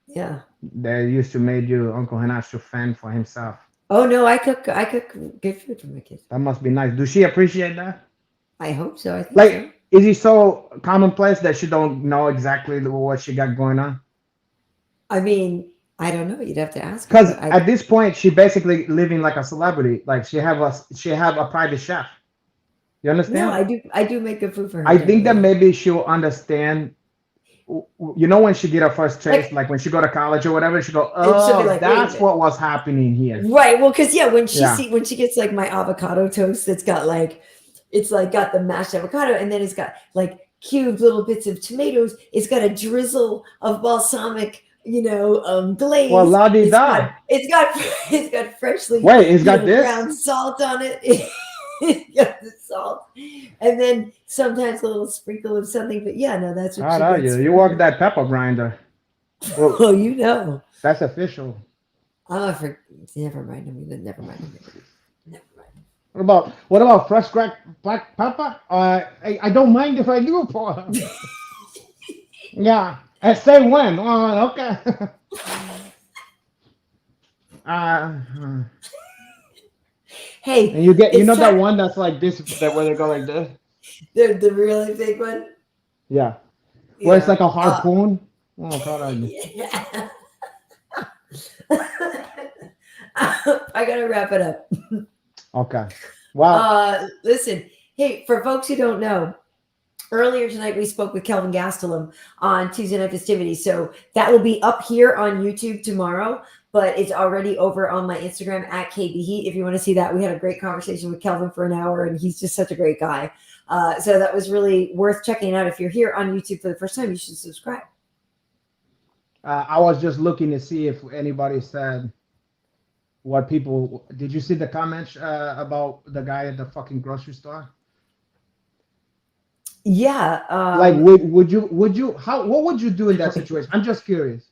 Yeah. They used to make you Uncle Hanach to fend for himself. Oh no, I cook good food for my kids. That must be nice. Does she appreciate that? I hope so. I think so. Is he so commonplace that she don't know exactly what she got going on? I mean, I don't know. You'd have to ask. Because at this point, she basically living like a celebrity. Like she have a private chef. You understand? No, I do make good food for her. I think that maybe she'll understand. When she get her first taste, like when she go to college or whatever, she go, oh, like, that's what was happening here. Right. Well, because when she gets like my avocado toast, it's got the mashed avocado, and then it's got like cubed little bits of tomatoes. It's got a drizzle of balsamic, Well, glaze. la di It's da. got it's got it's got freshly, Wait, it's got this? ground salt on it. It's got the salt, and then sometimes a little sprinkle of something. But yeah, no, that's what How she are gets. you? You work that pepper grinder. Well, Oh, you know. that's official. Oh, never mind. Never mind. Never mind. What about fresh cracked black pepper? I don't mind if I do it for her. Yeah. I say when. Okay. uh, Hey, and you it's know that time. one that's like this, that where they go like this? The really big one. Yeah. Where it's Yeah. like a harpoon. Oh, proud of you. Yeah. I gotta wrap it up. Okay. Wow. Listen, hey, for folks who don't know, earlier tonight we spoke with Kelvin Gastelum on Tuesday Night Festivities. So that will be up here on YouTube tomorrow, but it's already over on my Instagram at KBheat. If you want to see that, we had a great conversation with Kelvin for an hour, and he's just such a great guy. So that was really worth checking out. If you're here on YouTube for the first time, you should subscribe. I was just looking to see if anybody said what people. Did you see the comments about the guy at the fucking grocery store? Yeah. Like, what would you do in that situation? I'm just curious.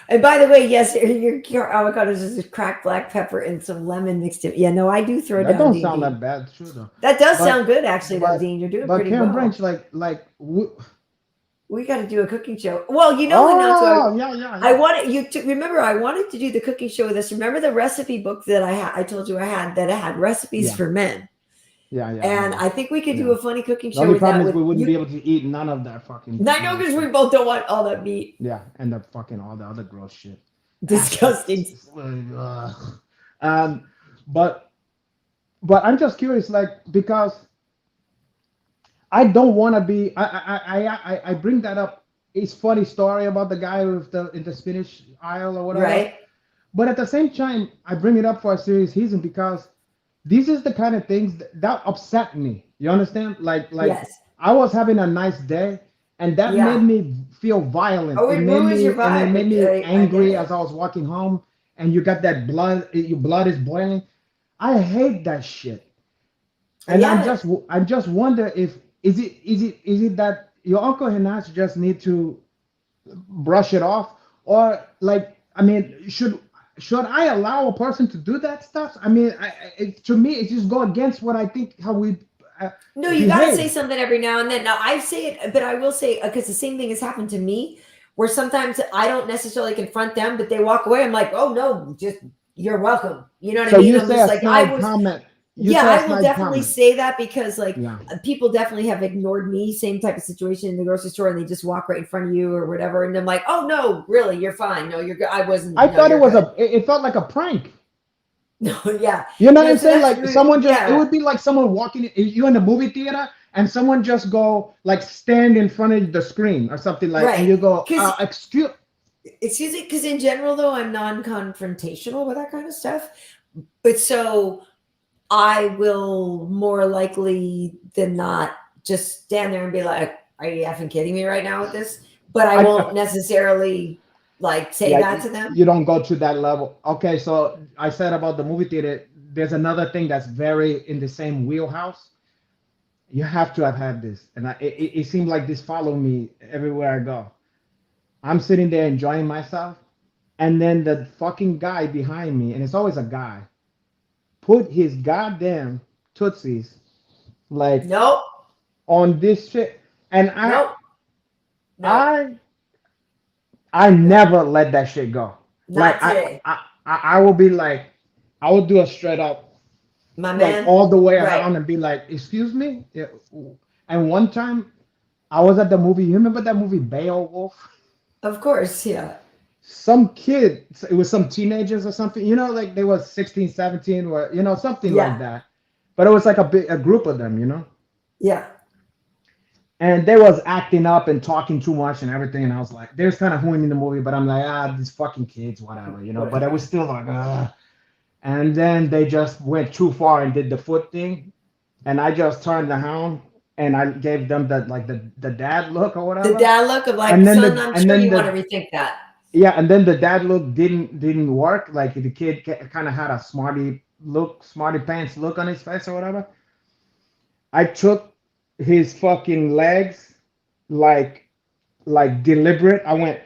And by the way, yes, your avocados is just cracked black pepper and some lemon mixed in. Yeah, no, I do throw That down don't D&D. sound that bad, true though. That does But- sound good, actually, though, but- Dean. You're doing But pretty Karyn well. Bryant, We got to do a cooking show. Well, Renato, yeah. I wanted you to remember. I wanted to do the cooking show with us. Remember the recipe book that I told you I had recipes Yeah. for men. Yeah. And I think we could do a funny cooking The show only with that. problem is With we wouldn't you. be able to eat none of that fucking. I know, because we both don't want all that meat. Yeah, and the fucking all the other gross shit. Disgusting. But I'm just curious, like, because I don't want to be. I bring that up. It's funny story about the guy with in the spinach aisle or whatever. Right. But at the same time, I bring it up for a serious reason because these is the kind of things that upset me. You understand? Like Yes. I was having a nice day, and that Yeah. made me feel violent. Oh, it made ruins me your vibe. and it made me I angry get it. as I was walking home, and you got that blood. Your blood is boiling. I hate that shit. And Yeah. I just wonder if is it that your Uncle Renato just need to brush it off, or like, I mean, should I allow a person to do that stuff? I mean, to me, it just go against what I think how we. No, you got to behave. say something every now and then. Now, I say it, but I will say, because the same thing has happened to me, where sometimes I don't necessarily confront them, but they walk away. I'm like, oh, no, just you're welcome. You know what So I mean? you I'm say just a like, snide comment. I will definitely say that because, like, Yeah. people definitely have ignored me, same type of situation in the grocery store, and they just walk right in front of you or whatever. And I'm like, oh, no, really, you're fine. No, you're good. I wasn't. I no, thought it you're was good. it felt like a prank. No, yeah. You know what No, I'm so saying? that's Like really- someone just, yeah. it would be like someone walking, you in the movie theater, and someone just go like stand in front of the screen or something like, Right. and you go, 'Cause- excuse. Excuse me, because in general, though, I'm non-confrontational with that kind of stuff. But so I will more likely than not just stand there and be like, "Are you effing kidding me right now with this?" But I won't necessarily like say that to them. You don't go to that level. Okay, so I said about the movie theater. There's another thing that's very in the same wheelhouse. You have to have had this, and it seemed like this followed me everywhere I go. I'm sitting there enjoying myself, and then the fucking guy behind me, and it's always a guy, put his goddamn tootsies like Nope. on this shit, and Nope. No. I never let that shit go. Not Like today. I will be like, I will do a straight up, My like man. all the way Right. around and be like, excuse me. Yeah. And one time, I was at the movie. You remember that movie Beowulf? Of course, yeah. Some kid, it was some teenagers or something. You know, like they were 16, 17, or something Yeah. like that. But it was like a group of them. Yeah. And they was acting up and talking too much and everything. And I was like, there's kind of ruining the movie, but I'm like, these fucking kids, whatever. But I was still like, And then they just went too far and did the foot thing. And I just turned around and I gave them the dad look or The whatever. dad look of like, And then son, I'm sure you want to rethink that. yeah, and then the dad look didn't work. Like the kid kind of had a smarty pants look on his face or whatever. I took his fucking legs like deliberate. I went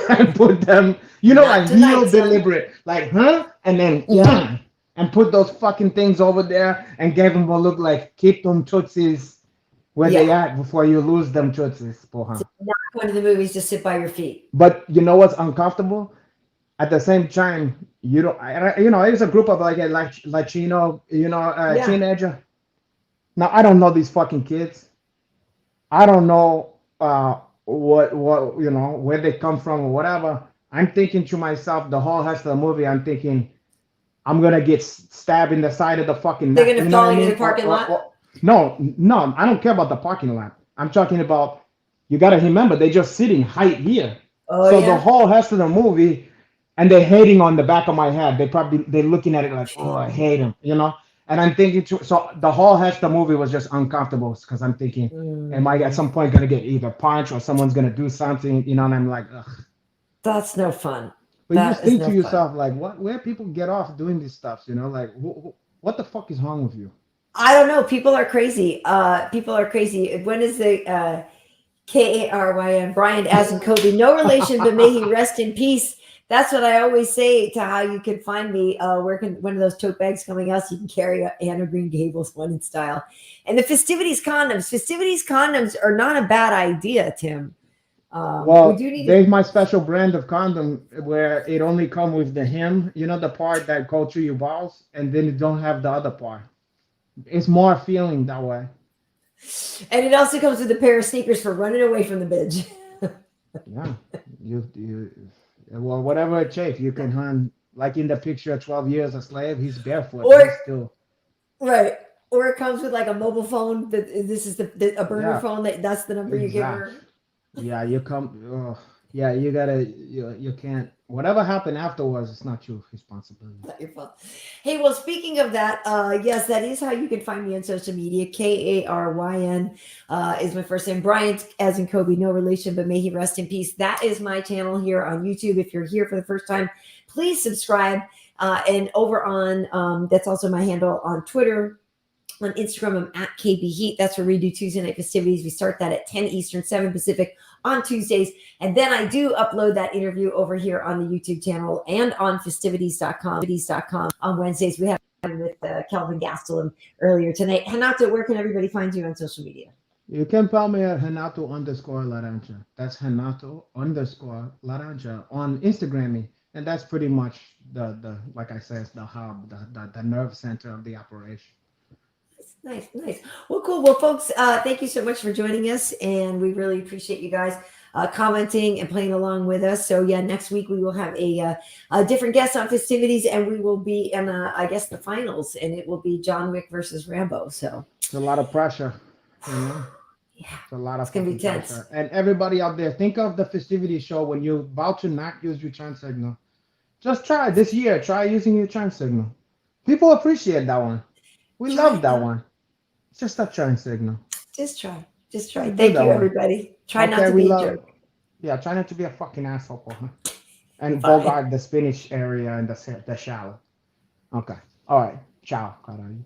and put them, Not like tonight, heel son. deliberate, like and then Yeah. and put those fucking things over there and gave them a look like keep them tootsies where they Yeah. at before you lose them tootsies, porra. Not going to the movies to sit by your feet. But you know what's uncomfortable? At the same time, you don't, it's a group of like a Latino, Yeah. teenager. Now I don't know these fucking kids. I don't know what where they come from or whatever. I'm thinking to myself the whole rest of the movie. I'm thinking I'm gonna get stabbed in the side of the fucking They're neck. going to You know fall what I into mean? the parking lot. No, no, I don't care about the parking lot. I'm talking about. You gotta remember they're just sitting height here. Oh, So the yeah. whole rest of the movie, and they're hating on the back of my head. They're looking at it like, oh, I hate him. And I'm thinking, so the whole rest of the movie was just uncomfortable because I'm thinking, am I at Mm, some point gonna get either punched or someone's gonna do something, and I'm like, ugh. that's no fun. But you just That is think no to fun. yourself, like, where people get off doing these stuffs, like, what the fuck is wrong with you? I don't know. People are crazy. People are crazy. When is the Karyn Bryant as in Kobe? No relation, but may he rest in peace. That's what I always say to how you can find me. Where can one of those tote bags coming out so you can carry a Anna Green Gables one in style. And the festivities condoms. Festivities condoms are not a bad idea, Tim. We Well, do need to. there's my special brand of condom where it only come with the hem, the part that go through your balls, and then it don't have the other part. It's more feeling that way. And it also comes with a pair of sneakers for running away from the bitch. Yeah, well, whatever it takes, you can hunt. Like in the picture, 12 years a slave. He's barefoot. He's Or still, right. Or it comes with like a mobile phone that this is a burner yeah, phone that's the number you give exact. her. Yeah, you come. Oh, yeah, you can't. Whatever happened afterwards, it's not your responsibility. Not your fault. Hey, well, speaking of that, yes, that is how you can find me on social media. Karyn is my first name. Bryant, as in Kobe, no relation, but may he rest in peace. That is my channel here on YouTube. If you're here for the first time, please subscribe. And over on, that's also my handle on Twitter. On Instagram, I'm at KBheat. That's where we do Tuesday Night Festivities. We start that at 10 Eastern, 7 Pacific on Tuesdays. And then I do upload that interview over here on the YouTube channel and on festivities.com. On Wednesdays, we have with Kelvin Gastelum earlier tonight. Renato, where can everybody find you on social media? You can follow me at Renato_Laranja. That's Renato_Laranja on Instagram. And that's pretty much the like I said, the hub, the nerve center of the operation. Nice, nice. Well, cool. Well, folks, thank you so much for joining us, and we really appreciate you guys commenting and playing along with us. So, yeah, next week we will have a different guest on festivities, and we will be in, I guess, the finals, and it will be John Wick versus Rambo. So, It's a lot of pressure, you know. yeah, It's a lot of it's gonna be fucking tense. pressure. And everybody out there, think of the festivity show when you're about to not use your turn signal. Just try this year. Try using your turn signal. People appreciate that one. We Try love it. that one. It's just a turn signal. Just try. Just try. Just do Thank that you, one. everybody. Try not Okay, to we be a love. jerk. Yeah, try not to be a fucking asshole, huh? And Bye. bogart the spinach area and the shallow. Okay. All right. Ciao, Karyn.